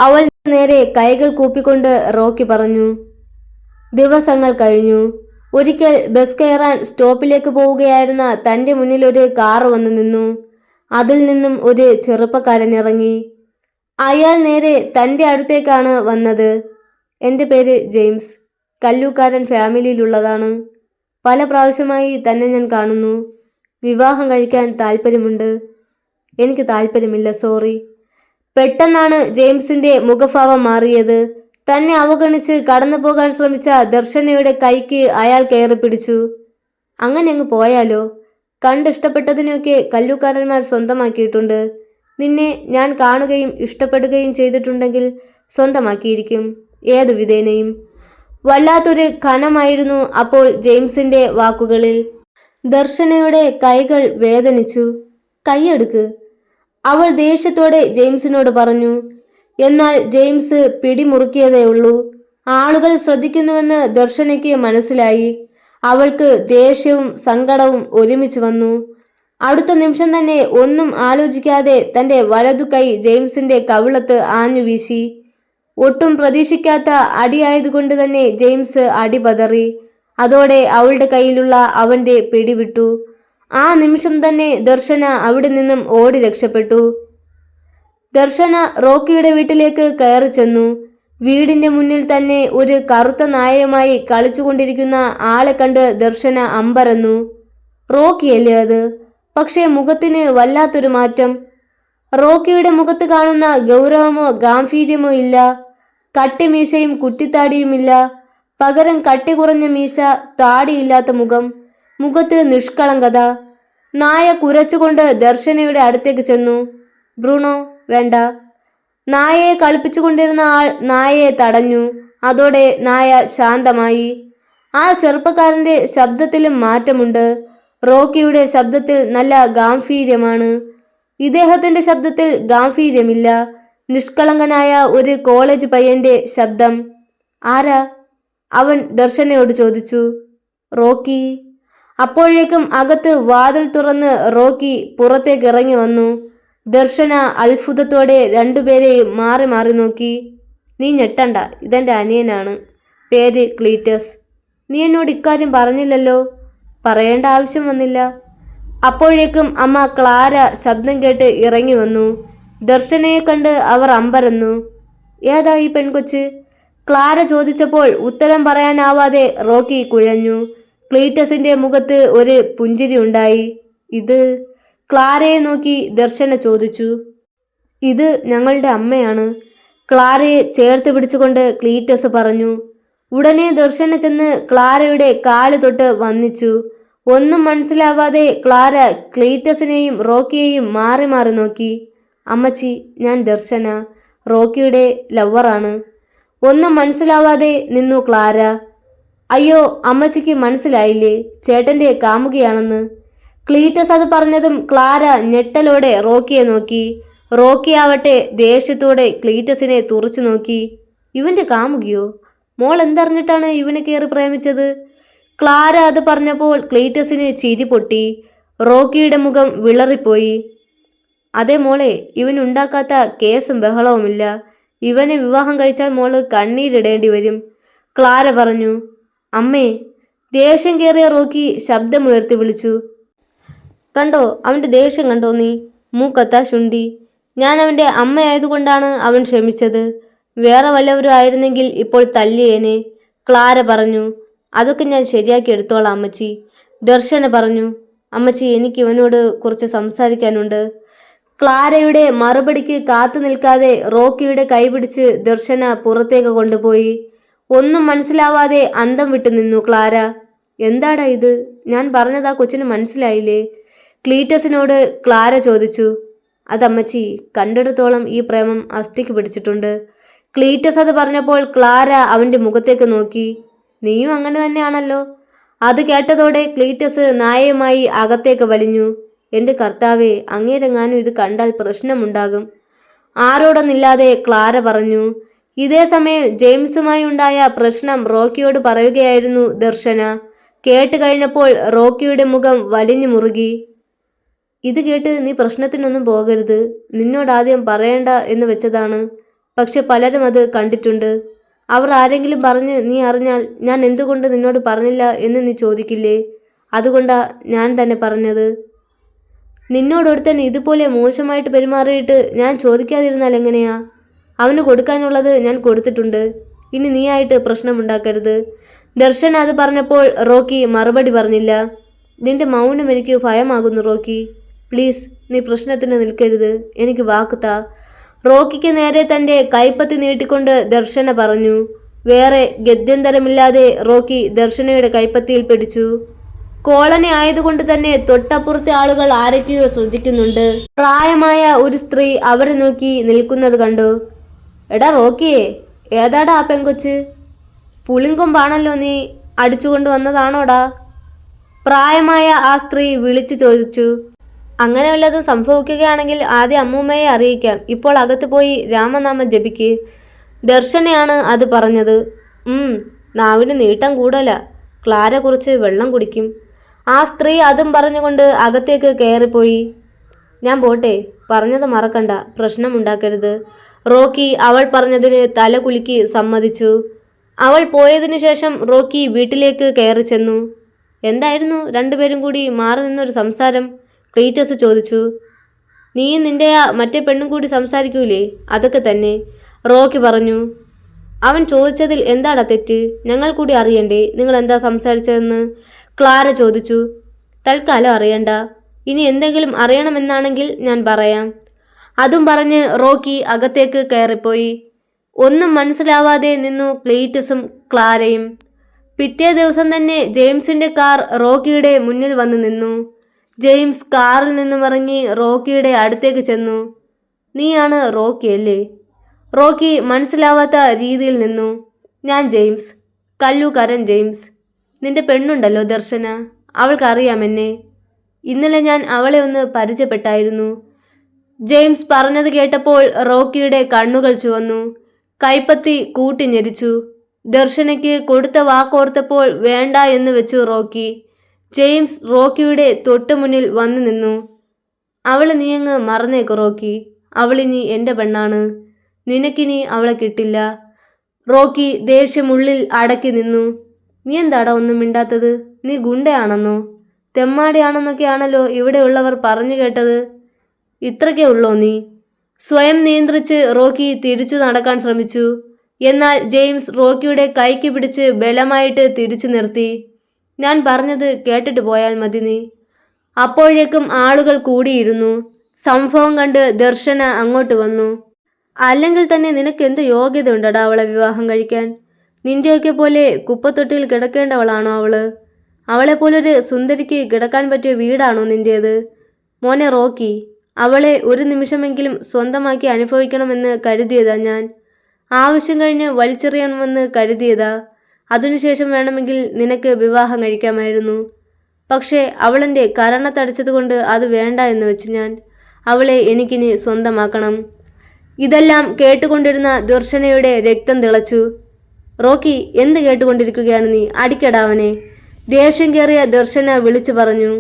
അവൾ നേരെ കൈകൾ കൂപ്പിക്കൊണ്ട് റോക്കി പറഞ്ഞു. ദിവസങ്ങൾ കഴിഞ്ഞു. ഒരിക്കൽ ബസ് കയറാൻ സ്റ്റോപ്പിലേക്ക് പോവുകയായിരുന്ന തൻ്റെ മുന്നിൽ ഒരു കാറ് വന്നു നിന്നു. അതിൽ നിന്നും ഒരു ചെറുപ്പക്കാരൻ ഇറങ്ങി. അയാൾ നേരെ തൻ്റെ അടുത്തേക്കാണ് വന്നത്. എൻ്റെ പേര് ജെയിംസ്. കല്ലൂക്കാരൻ ഫാമിലിയിലുള്ളതാണ്. പല പ്രാവശ്യമായി തന്നെ ഞാൻ കാണുന്നു. വിവാഹം കഴിക്കാൻ താല്പര്യമുണ്ട്. എനിക്ക് താല്പര്യമില്ല, സോറി. പെട്ടെന്നാണ് ജെയിംസിന്റെ മുഖഭാവം മാറിയത്. തന്നെ അവഗണിച്ച് കടന്നു പോകാൻ ശ്രമിച്ച ദർശനയുടെ കൈക്ക് അയാൾ കയറി പിടിച്ചു. അങ്ങനെ അങ്ങ് പോയാലോ? കണ്ടിഷ്ടപ്പെട്ടതിനെയൊക്കെ കല്ലൂക്കാരന്മാർ സ്വന്തമാക്കിയിട്ടുണ്ട്. നിന്നെ ഞാൻ കാണുകയും ഇഷ്ടപ്പെടുകയും ചെയ്തിട്ടുണ്ടെങ്കിൽ സ്വന്തമാക്കിയിരിക്കും, ഏതു വിധേനയും. വല്ലാത്തൊരു ഖനമായിരുന്നു അപ്പോൾ ജെയിംസിന്റെ വാക്കുകളിൽ. ദർശനയുടെ കൈകൾ വേദനിച്ചു. കൈയെടുക്ക്, അവൾ ദേഷ്യത്തോടെ ജെയിംസിനോട് പറഞ്ഞു. എന്നാൽ ജെയിംസ് പിടിമുറുക്കിയതേ ഉള്ളൂ. ആളുകൾ ശ്രദ്ധിക്കുന്നുവെന്ന് ദർശനയ്ക്ക് മനസ്സിലായി. അവൾക്ക് ദേഷ്യവും സങ്കടവും ഒരുമിച്ച് വന്നു. അടുത്ത നിമിഷം തന്നെ ഒന്നും ആലോചിക്കാതെ തൻ്റെ വലതു കൈ ജെയിംസിന്റെ കവിളത്ത് ആഞ്ഞു വീശി. ഒട്ടും പ്രതീക്ഷിക്കാത്ത അടിയായതുകൊണ്ട് തന്നെ ജെയിംസ് അടിപതറി. അതോടെ അവളുടെ കയ്യിലുള്ള അവന്റെ പിടിവിട്ടു. ആ നിമിഷം തന്നെ ദർശന അവിടെ നിന്നും ഓടി രക്ഷപ്പെട്ടു. ദർശന റോക്കിയുടെ വീട്ടിലേക്ക് കയറി ചെന്നു. വീടിന്റെ മുന്നിൽ തന്നെ ഒരു കറുത്ത നായയുമായി കളിച്ചുകൊണ്ടിരിക്കുന്ന ആളെ കണ്ട് ദർശന അമ്പരന്നു. റോക്കിയല്ലേ അത്? പക്ഷേ മുഖത്തിന് വല്ലാത്തൊരു മാറ്റം. റോക്കിയുടെ മുഖത്ത് കാണുന്ന ഗൗരവമോ ഗാംഭീര്യമോ ഇല്ല. കട്ടിമീശയും കുറ്റിത്താടിയുമില്ല. പകരം കട്ടി കുറഞ്ഞ മീശ, താടിയില്ലാത്ത മുഖം, മുഖത്ത് നിഷ്കളങ്കത. നായ കുരച്ചുകൊണ്ട് ദർശനയുടെ അടുത്തേക്ക് ചെന്നു. ബ്രൂണോ, വേണ്ട. നായയെ കളിപ്പിച്ചുകൊണ്ടിരുന്ന ആൾ നായയെ തടഞ്ഞു. അതോടെ നായ ശാന്തമായി. ആ ചെറുപ്പക്കാരന്റെ ശബ്ദത്തിലും മാറ്റമുണ്ട്. റോക്കിയുടെ ശബ്ദത്തിൽ നല്ല ഗാംഭീര്യമാണ്. ഇദ്ദേഹത്തിന്റെ ശബ്ദത്തിൽ ഗാംഭീര്യമില്ല. നിഷ്കളങ്കനായ ഒരു കോളേജ് പയ്യന്റെ ശബ്ദം. ആരാ? അവൻ ദർശനയോട് ചോദിച്ചു. റോക്കി. അപ്പോഴേക്കും അകത്ത് വാതിൽ തുറന്ന് റോക്കി പുറത്തേക്ക് ഇറങ്ങി വന്നു. ദർശന അത്ഭുതത്തോടെ രണ്ടുപേരെയും മാറി മാറി നോക്കി. നീ ഞെട്ടണ്ട, ഇതെൻ്റെ അനിയനാണ്. പേര് ക്ലീറ്റസ്. നീ എന്നോട് ഇക്കാര്യം പറഞ്ഞില്ലല്ലോ. പറയേണ്ട ആവശ്യം വന്നില്ല. അപ്പോഴേക്കും അമ്മ ക്ലാര ശബ്ദം കേട്ട് ഇറങ്ങി വന്നു. ദർശനയെ കണ്ട് അവർ അമ്പരന്നു. ഏതാ ഈ പെൺകൊച്ച്? ക്ലാര ചോദിച്ചപ്പോൾ ഉത്തരം പറയാനാവാതെ റോക്കി കുഴഞ്ഞു. ക്ലീറ്റസിന്റെ മുഖത്ത് ഒരു പുഞ്ചിരി ഉണ്ടായി. ഇത്? ക്ലാരയെ നോക്കി ദർശന ചോദിച്ചു. ഇത് ഞങ്ങളുടെ അമ്മയാണ്, ക്ലാരയെ ചേർത്ത് പിടിച്ചുകൊണ്ട് ക്ലീറ്റസ് പറഞ്ഞു. ഉടനെ ദർശന ചെന്ന് ക്ലാരയുടെ കാല് തൊട്ട് വന്ദിച്ചു. ഒന്നും മനസ്സിലാവാതെ ക്ലാര ക്ലീറ്റസിനെയും റോക്കിയെയും മാറി മാറി നോക്കി. അമ്മച്ചി, ഞാൻ ദർശന, റോക്കിയുടെ ലവറാണ്. ഒന്നും മനസ്സിലാവാതെ നിന്നു ക്ലാര. അയ്യോ, അമ്മച്ചിക്ക് മനസ്സിലായില്ലേ ചേട്ടന്റെ കാമുകിയാണെന്ന്? ക്ലീറ്റസ് അത് പറഞ്ഞതും ക്ലാര ഞെട്ടലോടെ റോക്കിയെ നോക്കി. റോക്കി ആവട്ടെ ദേഷ്യത്തോടെ ക്ലീറ്റസിനെ തുറച്ചു നോക്കി. ഇവന്റെ കാമുകിയോ? മോൾ എന്തറിഞ്ഞിട്ടാണ് ഇവനെ കയറി പ്രേമിച്ചത്? ക്ലാര അത് പറഞ്ഞപ്പോൾ ക്ലീറ്റസിന് ചിരി പൊട്ടി. റോക്കിയുടെ മുഖം വിളറിപ്പോയി. അതെ മോളെ, ഇവനുണ്ടാക്കാത്ത കേസും ബഹളവുമില്ല. ഇവനെ വിവാഹം കഴിച്ചാൽ മോള് കണ്ണീരിടേണ്ടി വരും, ക്ലാര പറഞ്ഞു. അമ്മേ! ദേഷ്യം കയറിയ റോക്കി ശബ്ദമുയർത്തി വിളിച്ചു. കണ്ടോ അവൻ്റെ ദേഷ്യം കണ്ടോ നീ? മൂക്കത്താ ശുണ്ടി. ഞാൻ അവൻ്റെ അമ്മയായതുകൊണ്ടാണ് അവൻ ക്ഷമിച്ചത്. വേറെ വല്ലവരും ആയിരുന്നെങ്കിൽ ഇപ്പോൾ തല്ലിയേനെ, ക്ലാര പറഞ്ഞു. അതൊക്കെ ഞാൻ ശരിയാക്കി എടുത്തോളാം അമ്മച്ചി, ദർശന പറഞ്ഞു. അമ്മച്ചി, എനിക്ക് ഇവനോട് കുറച്ച് സംസാരിക്കാനുണ്ട്. ക്ലാരയുടെ മറുപടിക്ക് കാത്തു നിൽക്കാതെ റോക്കിയുടെ കൈപിടിച്ച് ദർശന പുറത്തേക്ക് കൊണ്ടുപോയി. ഒന്നും മനസ്സിലാവാതെ അന്തം വിട്ടു നിന്നു ക്ലാര. എന്താടാ ഇത്? ഞാൻ പറഞ്ഞതാ കൊച്ചിന് മനസ്സിലായില്ലേ? ക്ലീറ്റസിനോട് ക്ലാര ചോദിച്ചു. അതമ്മച്ചി, കണ്ടിടത്തോളം ഈ പ്രേമം അസ്ഥിക്ക് പിടിച്ചിട്ടുണ്ട്. ക്ലീറ്റസ് അത് പറഞ്ഞപ്പോൾ ക്ലാര അവൻ്റെ മുഖത്തേക്ക് നോക്കി. നീയും അങ്ങനെ തന്നെയാണല്ലോ. അത് കേട്ടതോടെ ക്ലീറ്റസ് നായയുമായി അകത്തേക്ക് വലിഞ്ഞു. എൻ്റെ കർത്താവേ, അങ്ങേരെങ്ങാനും ഇത് കണ്ടാൽ പ്രശ്നമുണ്ടാകും, ആരോടൊന്നില്ലാതെ ക്ലാര പറഞ്ഞു. ഇതേ സമയം ജെയിംസുമായി ഉണ്ടായ പ്രശ്നം റോക്കിയോട് പറയുകയായിരുന്നു ദർശന. കേട്ട് കഴിഞ്ഞപ്പോൾ റോക്കിയുടെ മുഖം വലിഞ്ഞു മുറുകി. ഇത് കേട്ട് നീ പ്രശ്നത്തിനൊന്നും പോകരുത്. നിന്നോടാദ്യം പറയണ്ട എന്ന് വെച്ചതാണ്. പക്ഷെ പലരും അത് കണ്ടിട്ടുണ്ട്. അവർ ആരെങ്കിലും പറഞ്ഞ് നീ അറിഞ്ഞാൽ ഞാൻ എന്തുകൊണ്ട് നിന്നോട് പറഞ്ഞില്ല എന്ന് നീ ചോദിക്കില്ലേ? അതുകൊണ്ടാ ഞാൻ തന്നെ പറഞ്ഞത്. നിന്നോടൊരുത്തൻ ഇതുപോലെ മോശമായിട്ട് പെരുമാറിയിട്ട് ഞാൻ ചോദിക്കാതിരുന്നാൽ എങ്ങനെയാ? അവന് കൊടുക്കാനുള്ളത് ഞാൻ കൊടുത്തിട്ടുണ്ട്. ഇനി നീയായിട്ട് പ്രശ്നമുണ്ടാക്കരുത്. ദർശൻ അത് പറഞ്ഞപ്പോൾ റോക്കി മറുപടി പറഞ്ഞില്ല. നിന്റെ മൗനം എനിക്ക് ഭയമാകുന്നു റോക്കി. പ്ലീസ്, നീ പ്രശ്നത്തിന് നിൽക്കരുത്. എനിക്ക് വാക്കുതാ. റോക്കിക്ക് നേരെ തൻ്റെ കൈപ്പത്തി നീട്ടിക്കൊണ്ട് ദർശന പറഞ്ഞു. വേറെ ഗത്യന്തരമില്ലാതെ റോക്കി ദർശനയുടെ കൈപ്പത്തിയിൽ പിടിച്ചു. കോളനി ആയതുകൊണ്ട് തന്നെ തൊട്ടപ്പുറത്തെ ആളുകൾ ആരൊക്കെയോ ശ്രദ്ധിക്കുന്നുണ്ട്. പ്രായമായ ഒരു സ്ത്രീ അവരെ നോക്കി നിൽക്കുന്നത് കണ്ടു. എടാ റോക്കിയെ, ഏതാടാ ആ പെങ്കൊച്ച്? പുളിങ്കൊമ്പാണല്ലോ നീ അടിച്ചുകൊണ്ട് വന്നതാണോടാ? പ്രായമായ ആ സ്ത്രീ വിളിച്ചു ചോദിച്ചു. അങ്ങനെ വല്ലതും സംഭവിക്കുകയാണെങ്കിൽ ആദ്യം അമ്മൂമ്മയെ അറിയിക്കാം. ഇപ്പോൾ അകത്ത് പോയി രാമനാമം ജപിക്ക്. ദർശനയാണ് അത് പറഞ്ഞത്. നാവിന് നീട്ടം കൂടല. ക്ലാര കുറച്ച് വെള്ളം കുടിക്കും. ആ സ്ത്രീ അതും പറഞ്ഞുകൊണ്ട് അകത്തേക്ക് കയറിപ്പോയി. ഞാൻ പോട്ടെ, പറഞ്ഞത് മറക്കണ്ട, പ്രശ്നമുണ്ടാക്കരുത്. റോക്കി അവൾ പറഞ്ഞതിന് തല കുലുക്കി സമ്മതിച്ചു. അവൾ പോയതിനു ശേഷം റോക്കി വീട്ടിലേക്ക് കയറി ചെന്നു. എന്തായിരുന്നു രണ്ടുപേരും കൂടി മാറി നിന്നൊരു സംസാരം? ക്ലീറ്റസ് ചോദിച്ചു. നീയും നിന്റെ മറ്റേ പെണ്ണും കൂടി സംസാരിക്കൂലേ? അതൊക്കെ തന്നെ, റോക്കി പറഞ്ഞു. അവൻ ചോദിച്ചതിൽ എന്താടാ തെറ്റ്? ഞങ്ങൾ കൂടി അറിയണ്ടേ നിങ്ങൾ എന്താ സംസാരിച്ചതെന്ന്? ക്ലാര ചോദിച്ചു. തൽക്കാലം അറിയണ്ട. ഇനി എന്തെങ്കിലും അറിയണമെന്നാണെങ്കിൽ ഞാൻ പറയാം. അതും പറഞ്ഞ് റോക്കി അകത്തേക്ക് കയറിപ്പോയി. ഒന്നും മനസ്സിലാവാതെ നിന്നു ക്ലീറ്റസും ക്ലാരയും. പിറ്റേ ദിവസം തന്നെ ജെയിംസിന്റെ കാർ റോക്കിയുടെ മുന്നിൽ വന്ന് നിന്നു. ജെയിംസ് കാറിൽ നിന്നും ഇറങ്ങി റോക്കിയുടെ അടുത്തേക്ക് ചെന്നു. നീയാണ് റോക്കി അല്ലേ? റോക്കി മനസ്സിലാവാത്ത രീതിയിൽ നിന്നു. ഞാൻ ജെയിംസ്, കല്ലൂക്കാരൻ ജെയിംസ്. നിന്റെ പെണ്ണുണ്ടല്ലോ ദർശന, അവൾക്കറിയാം എന്നെ. ഇന്നലെ ഞാൻ അവളെ ഒന്ന് പരിചയപ്പെട്ടായിരുന്നു. ജെയിംസ് പറഞ്ഞത് കേട്ടപ്പോൾ റോക്കിയുടെ കണ്ണുകൾ ചുവന്നു. കൈപ്പത്തി കൂട്ടി ഞെരിച്ചു. ദർശനയ്ക്ക് കൊടുത്ത വാക്കോർത്തപ്പോൾ വേണ്ട എന്ന് വെച്ചു റോക്കി. ജെയിംസ് റോക്കിയുടെ തൊട്ടുമുന്നിൽ വന്നു നിന്നു. അവളെ നീയങ്ങ് മറന്നേക്ക് റോക്കി. അവളിനി എൻ്റെ പെണ്ണാണ്. നിനക്കിനി അവളെ കിട്ടില്ല. റോക്കി ദേഷ്യമുള്ളിൽ അടക്കി നിന്നു. നീ എന്താടാ ഒന്നും മിണ്ടാത്തത്? നീ ഗുണ്ടയാണെന്നോ തെമ്മാടിയാണെന്നൊക്കെയാണല്ലോ ഇവിടെയുള്ളവർ പറഞ്ഞു കേട്ടത്. ഇത്രയ്ക്കേ ഉള്ളോ നീ? സ്വയം നിയന്ത്രിച്ച് റോക്കി തിരിച്ചു നടക്കാൻ ശ്രമിച്ചു. എന്നാൽ ജെയിംസ് റോക്കിയുടെ കൈക്ക് പിടിച്ച് ബലമായിട്ട് തിരിച്ചു നിർത്തി. ഞാൻ പറഞ്ഞത് കേട്ടിട്ട് പോയാൽ മതി നീ. അപ്പോഴേക്കും ആളുകൾ കൂടിയിരുന്നു. സംഭവം കണ്ട് ദർശന അങ്ങോട്ട് വന്നു. അല്ലെങ്കിൽ തന്നെ നിനക്ക് എന്ത് യോഗ്യത ഉണ്ടടാ അവളെ വിവാഹം കഴിക്കാൻ? നിന്റെയൊക്കെ പോലെ കുപ്പത്തൊട്ടിയിൽ കിടക്കേണ്ടവളാണോ അവള്? അവളെപ്പോലൊരു സുന്ദരിക്ക് കിടക്കാൻ പറ്റിയ വീടാണോ നിന്റേത്? മോനെ റോക്കി, അവളെ ഒരു നിമിഷമെങ്കിലും സ്വന്തമാക്കി അനുഭവിക്കണമെന്ന് കരുതിയതാ ഞാൻ. ആവശ്യം കഴിഞ്ഞ് വലിച്ചെറിയണമെന്ന് കരുതിയതാ. അതിനുശേഷം വേണമെങ്കിൽ നിനക്ക് വിവാഹം കഴിക്കാമായിരുന്നു. പക്ഷേ അവളെൻ്റെ കരണത്തടിച്ചതുകൊണ്ട് അത് വേണ്ട എന്ന് വെച്ച് ഞാൻ. അവളെ എനിക്കിനി സ്വന്തമാക്കണം. ഇതെല്ലാം കേട്ടുകൊണ്ടിരുന്ന ദർശനയുടെ രക്തം തിളച്ചു. റോക്കി, എന്ത് കേട്ടുകൊണ്ടിരിക്കുകയാണ് നീ? അടിക്കടാവനെ. ദേഷ്യം കയറിയ ദർശന വിളിച്ചു പറഞ്ഞു.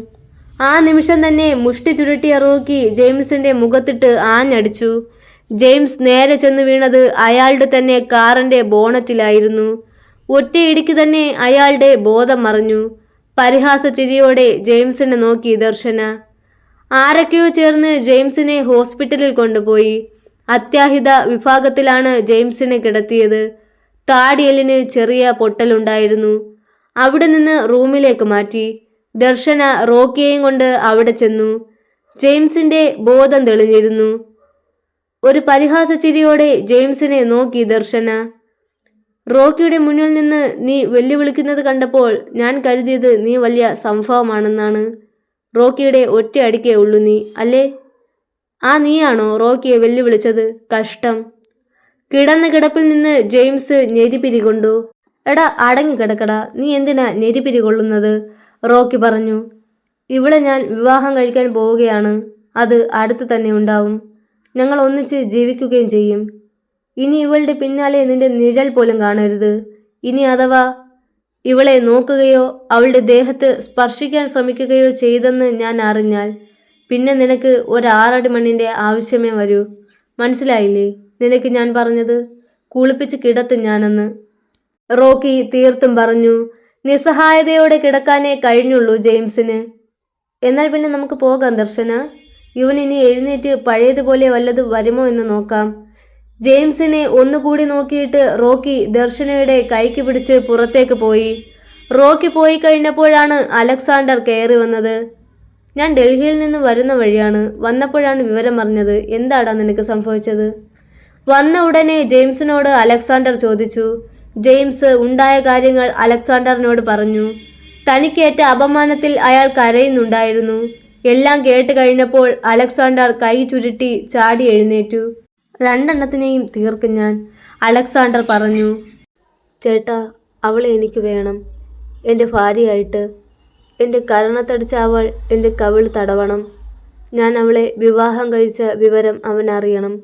ആ നിമിഷം തന്നെ മുഷ്ടി ചുരുട്ടിയ റോക്കി ജെയിംസിന്റെ മുഖത്തിട്ട് ആഞ്ഞടിച്ചു. ജെയിംസ് നേരെ ചെന്ന് വീണത് അയാളുടെ തന്നെ കാറിന്റെ ബോണറ്റിലായിരുന്നു. ഒറ്റയിടിക്ക് തന്നെ അയാളുടെ ബോധം മറഞ്ഞു. പരിഹാസ ചിരിയോടെ ജെയിംസിനെ നോക്കി ദർശന. ആരൊക്കെയോ ചേർന്ന് ജെയിംസിനെ ഹോസ്പിറ്റലിൽ കൊണ്ടുപോയി. അത്യാഹിത വിഭാഗത്തിലാണ് ജെയിംസിനെ കിടത്തിയത്. താടിയെല്ലിന് ചെറിയ പൊട്ടലുണ്ടായിരുന്നു. അവിടെ നിന്ന് റൂമിലേക്ക് മാറ്റി. ദർശന റോക്കിയെയും കൊണ്ട് അവിടെ ചെന്നു. ജെയിംസിന്റെ ബോധം തെളിഞ്ഞിരുന്നു. ഒരു പരിഹാസ ചിരിയോടെ ജെയിംസിനെ നോക്കി ദർശന. റോക്കിയുടെ മുന്നിൽ നിന്ന് നീ വെല്ലുവിളിക്കുന്നത് കണ്ടപ്പോൾ ഞാൻ കരുതിയത് നീ വലിയ സംഭവമാണെന്നാണ്. റോക്കിയുടെ ഒറ്റ അടിക്കേ ഉള്ളൂ നീ, അല്ലേ? ആ നീയാണോ റോക്കിയെ വെല്ലുവിളിച്ചത്? കഷ്ടം. കിടന്ന കിടപ്പിൽ നിന്ന് ജെയിംസ് ഞെരിപിരി കൊണ്ടു. എടാ അടങ്ങി കിടക്കടാ, നീ എന്തിനാ ഞെരിപിരി കൊള്ളുന്നത്? റോക്കി പറഞ്ഞു. ഇവളെ ഞാൻ വിവാഹം കഴിക്കാൻ പോവുകയാണ്. അത് അടുത്ത് തന്നെ ഉണ്ടാവും. ഞങ്ങൾ ഒന്നിച്ച് ജീവിക്കുകയും ചെയ്യും. ഇനി ഇവളുടെ പിന്നാലെ നിന്റെ നിഴൽ പോലും കാണരുത്. ഇനി അഥവാ ഇവളെ നോക്കുകയോ അവളുടെ ദേഹത്ത് സ്പർശിക്കാൻ ശ്രമിക്കുകയോ ചെയ്തെന്ന് ഞാൻ അറിഞ്ഞാൽ പിന്നെ നിനക്ക് 1 6 അടി മണ്ണിൻ്റെ ആവശ്യമേ വരൂ. മനസ്സിലായില്ലേ? നിനക്ക് ഞാൻ പറഞ്ഞത്? കുളിപ്പിച്ച് കിടത്തും ഞാനെന്ന്. റോക്കി തീർത്തും പറഞ്ഞു. നിസ്സഹായതയോടെ കിടക്കാനേ കഴിഞ്ഞുള്ളൂ ജെയിംസിന്. എന്നാൽ പിന്നെ നമുക്ക് പോകാം ദർശന. ഇവൻ ഇനി എഴുന്നേറ്റ് പഴയതുപോലെ വല്ലത് വരുമോ എന്ന് നോക്കാം. ജെയിംസിനെ ഒന്നുകൂടി നോക്കിയിട്ട് റോക്കി ദർശനയുടെ കൈക്ക് പിടിച്ച് പുറത്തേക്ക് പോയി. റോക്കി പോയി കഴിഞ്ഞപ്പോഴാണ് അലക്സാണ്ടർ കയറി വന്നത്. ഞാൻ ഡൽഹിയിൽ നിന്ന് വരുന്ന വഴിയാണ്. വന്നപ്പോഴാണ് വിവരം അറിഞ്ഞത്. എന്താടാ നിനക്ക് സംഭവിച്ചത്? വന്ന ഉടനെ ജെയിംസിനോട് അലക്സാണ്ടർ ചോദിച്ചു. ജെയിംസ് ഉണ്ടായ കാര്യങ്ങൾ അലക്സാണ്ടറിനോട് പറഞ്ഞു. തനിക്കേറ്റ അപമാനത്തിൽ അയാൾ കരയുന്നുണ്ടായിരുന്നു. എല്ലാം കേട്ട് കഴിഞ്ഞപ്പോൾ അലക്സാണ്ടർ കൈ ചുരുട്ടി ചാടി എഴുന്നേറ്റു. രണ്ടെണ്ണത്തിനെയും തീർക്കും ഞാൻ, അലക്സാണ്ടർ പറഞ്ഞു. ചേട്ടാ, അവളെ എനിക്ക് വേണം, എൻ്റെ ഭാര്യയായിട്ട്. എൻ്റെ കരണത്തടിച്ച അവൾ എൻ്റെ കവിൾ തടവണം. ഞാൻ അവളെ വിവാഹം കഴിച്ച വിവരം അവനറിയണം.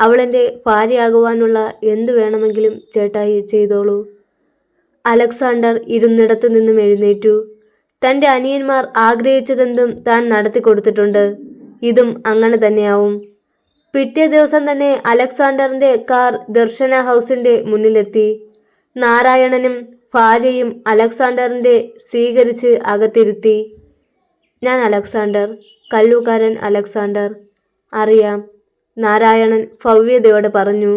അവളെൻ്റെ ഭാര്യയാകുവാനുള്ള എന്തു വേണമെങ്കിലും ചേട്ടായി ചെയ്തോളൂ. അലക്സാണ്ടർ ഇരുന്നിടത്തു നിന്നും എഴുന്നേറ്റു. തൻ്റെ അനിയന്മാർ ആഗ്രഹിച്ചതെന്തും താൻ നടത്തി കൊടുത്തിട്ടുണ്ട്. ഇതും അങ്ങനെ തന്നെയാവും. പിറ്റേ ദിവസം തന്നെ അലക്സാണ്ടറിൻ്റെ കാർ ദർശന ഹൗസിൻ്റെ മുന്നിലെത്തി. നാരായണനും ഭാര്യയും അലക്സാണ്ടറിൻ്റെ സ്വീകരിച്ച് അകത്തിരുത്തി. ഞാൻ അലക്സാണ്ടർ, കല്ലൂക്കാരൻ അലക്സാണ്ടർ. അറിയാം, നാരായണൻ ഭവ്യതയോടെ പറഞ്ഞു.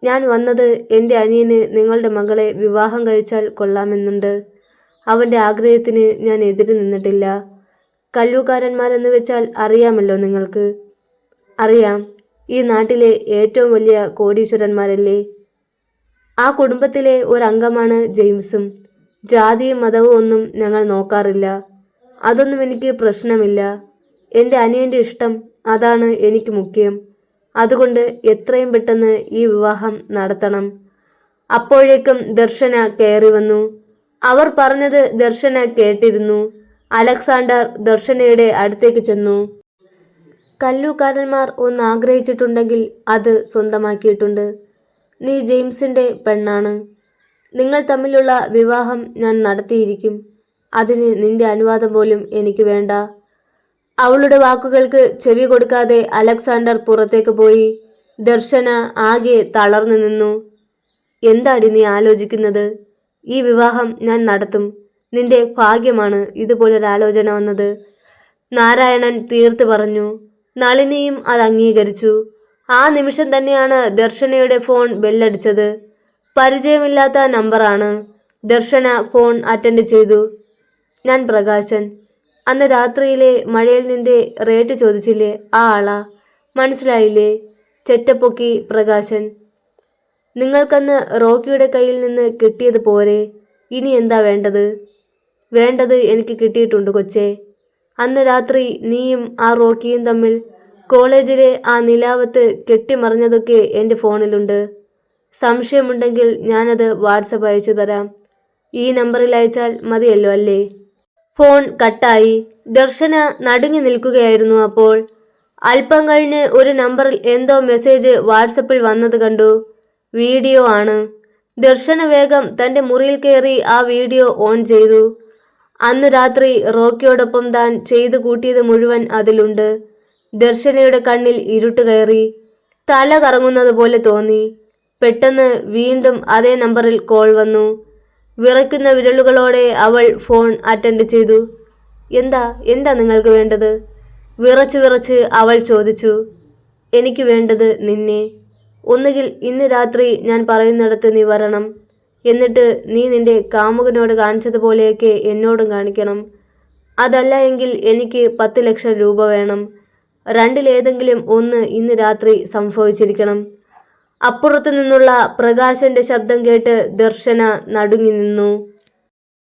ഞാൻ വന്നത് എൻ്റെ അനിയന് നിങ്ങളുടെ മകളെ വിവാഹം കഴിച്ചാൽ കൊള്ളാമെന്നുണ്ട്. അവൻ്റെ ആഗ്രഹത്തിന് ഞാൻ എതിര് നിന്നിട്ടില്ല. കല്ലൂക്കാരന്മാരെന്ന് വെച്ചാൽ അറിയാമല്ലോ നിങ്ങൾക്ക്. അറിയാം, ഈ നാട്ടിലെ ഏറ്റവും വലിയ കോടീശ്വരന്മാരല്ലേ. ആ കുടുംബത്തിലെ ഒരംഗമാണ് ജെയിംസും. ജാതിയും മതവും ഒന്നും ഞങ്ങൾ നോക്കാറില്ല. അതൊന്നും എനിക്ക് പ്രശ്നമില്ല. എൻ്റെ അനിയൻ്റെ ഇഷ്ടം, അതാണ് എനിക്ക് മുഖ്യം. അതുകൊണ്ട് എത്രയും പെട്ടെന്ന് ഈ വിവാഹം നടത്തണം. അപ്പോഴേക്കും ദർശന കയറി വന്നു. അവർ പറഞ്ഞത് ദർശന കേട്ടിരുന്നു. അലക്സാണ്ടർ ദർശനയുടെ അടുത്തേക്ക് ചെന്നു. കല്ലൂക്കാരന്മാർ ഒന്ന് ആഗ്രഹിച്ചിട്ടുണ്ടെങ്കിൽ അത് സ്വന്തമാക്കിയിട്ടുണ്ട്. നീ ജെയിംസിൻ്റെ പെണ്ണാണ്. നിങ്ങൾ തമ്മിലുള്ള വിവാഹം ഞാൻ നടത്തിയിരിക്കും. അതിന് നിന്റെ അനുവാദം പോലും എനിക്ക് വേണ്ട. അവളുടെ വാക്കുകൾക്ക് ചെവി കൊടുക്കാതെ അലക്സാണ്ടർ പുറത്തേക്ക് പോയി. ദർശന ആകെ തളർന്നു നിന്നു. എന്താടി നീ ആലോചിക്കുന്നത്? ഈ വിവാഹം ഞാൻ നടത്തും. നിന്റെ ഭാഗ്യമാണ് ഇതുപോലൊരാലോചന വന്നത്, നാരായണൻ തീർത്ത് പറഞ്ഞു. നളിനിയും അത് അംഗീകരിച്ചു. ആ നിമിഷം തന്നെയാണ് ദർശനയുടെ ഫോൺ ബെല്ലടിച്ചത്. പരിചയമില്ലാത്ത നമ്പറാണ്. ദർശന ഫോൺ അറ്റൻഡ് ചെയ്തു. ഞാൻ പ്രകാശൻ. അന്ന് രാത്രിയിലെ മഴയിൽ നിന്റെ റേറ്റ് ചോദിച്ചില്ലേ, ആ ആളാ. മനസ്സിലായില്ലേ? ചെറ്റപ്പൊക്കി പ്രകാശൻ. നിങ്ങൾക്കന്ന് റോക്കിയുടെ കയ്യിൽ നിന്ന് കിട്ടിയത് പോരെ? ഇനി എന്താ വേണ്ടത്? വേണ്ടത് എനിക്ക് കിട്ടിയിട്ടുണ്ട് കൊച്ചേ. അന്ന് രാത്രി നീയും ആ റോക്കിയും തമ്മിൽ കോളേജിലെ ആ നിലാവത്ത് കെട്ടിമറിഞ്ഞതൊക്കെ എൻ്റെ ഫോണിലുണ്ട്. സംശയമുണ്ടെങ്കിൽ ഞാനത് വാട്സപ്പ് അയച്ചു തരാം. ഈ നമ്പറിൽ അയച്ചാൽ മതിയല്ലോ അല്ലേ? ഫോൺ കട്ടായി. ദർശന നടുങ്ങി നിൽക്കുകയായിരുന്നു അപ്പോൾ. അല്പം കഴിഞ്ഞ് ഒരു നമ്പറിൽ എന്തോ മെസ്സേജ് വാട്സപ്പിൽ വന്നത് കണ്ടു. വീഡിയോ ആണ്. ദർശന വേഗം തൻ്റെ മുറിയിൽ കയറി ആ വീഡിയോ ഓൺ ചെയ്തു. അന്ന് രാത്രി റോക്കിയോടൊപ്പം താൻ ചെയ്തു കൂട്ടിയത് മുഴുവൻ അതിലുണ്ട്. ദർശനയുടെ കണ്ണിൽ ഇരുട്ട് കയറി. തല കറങ്ങുന്നത് പോലെ തോന്നി. പെട്ടെന്ന് വീണ്ടും അതേ നമ്പറിൽ കോൾ വന്നു. വിറയ്ക്കുന്ന വിരലുകളോടെ അവൾ ഫോൺ അറ്റൻഡ് ചെയ്തു. എന്താ എന്താ നിങ്ങൾക്ക് വേണ്ടത്? വിറച്ച് വിറച്ച് അവൾ ചോദിച്ചു. എനിക്ക് വേണ്ടത് നിന്നെ. ഒന്നുകിൽ ഇന്ന് രാത്രി ഞാൻ പറയുന്നിടത്ത് നീ വരണം. എന്നിട്ട് നീ നിന്റെ കാമുകനോട് കാണിച്ചതുപോലെയൊക്കെ എന്നോടും കാണിക്കണം. അതല്ല എങ്കിൽ എനിക്ക് 10 ലക്ഷം രൂപ വേണം. രണ്ടിലേതെങ്കിലും ഒന്ന് ഇന്ന് രാത്രി സംഭവിച്ചിരിക്കണം. അപ്പുറത്തു നിന്നുള്ള പ്രകാശന്റെ ശബ്ദം കേട്ട് ദർശന നടുങ്ങി നിന്നു.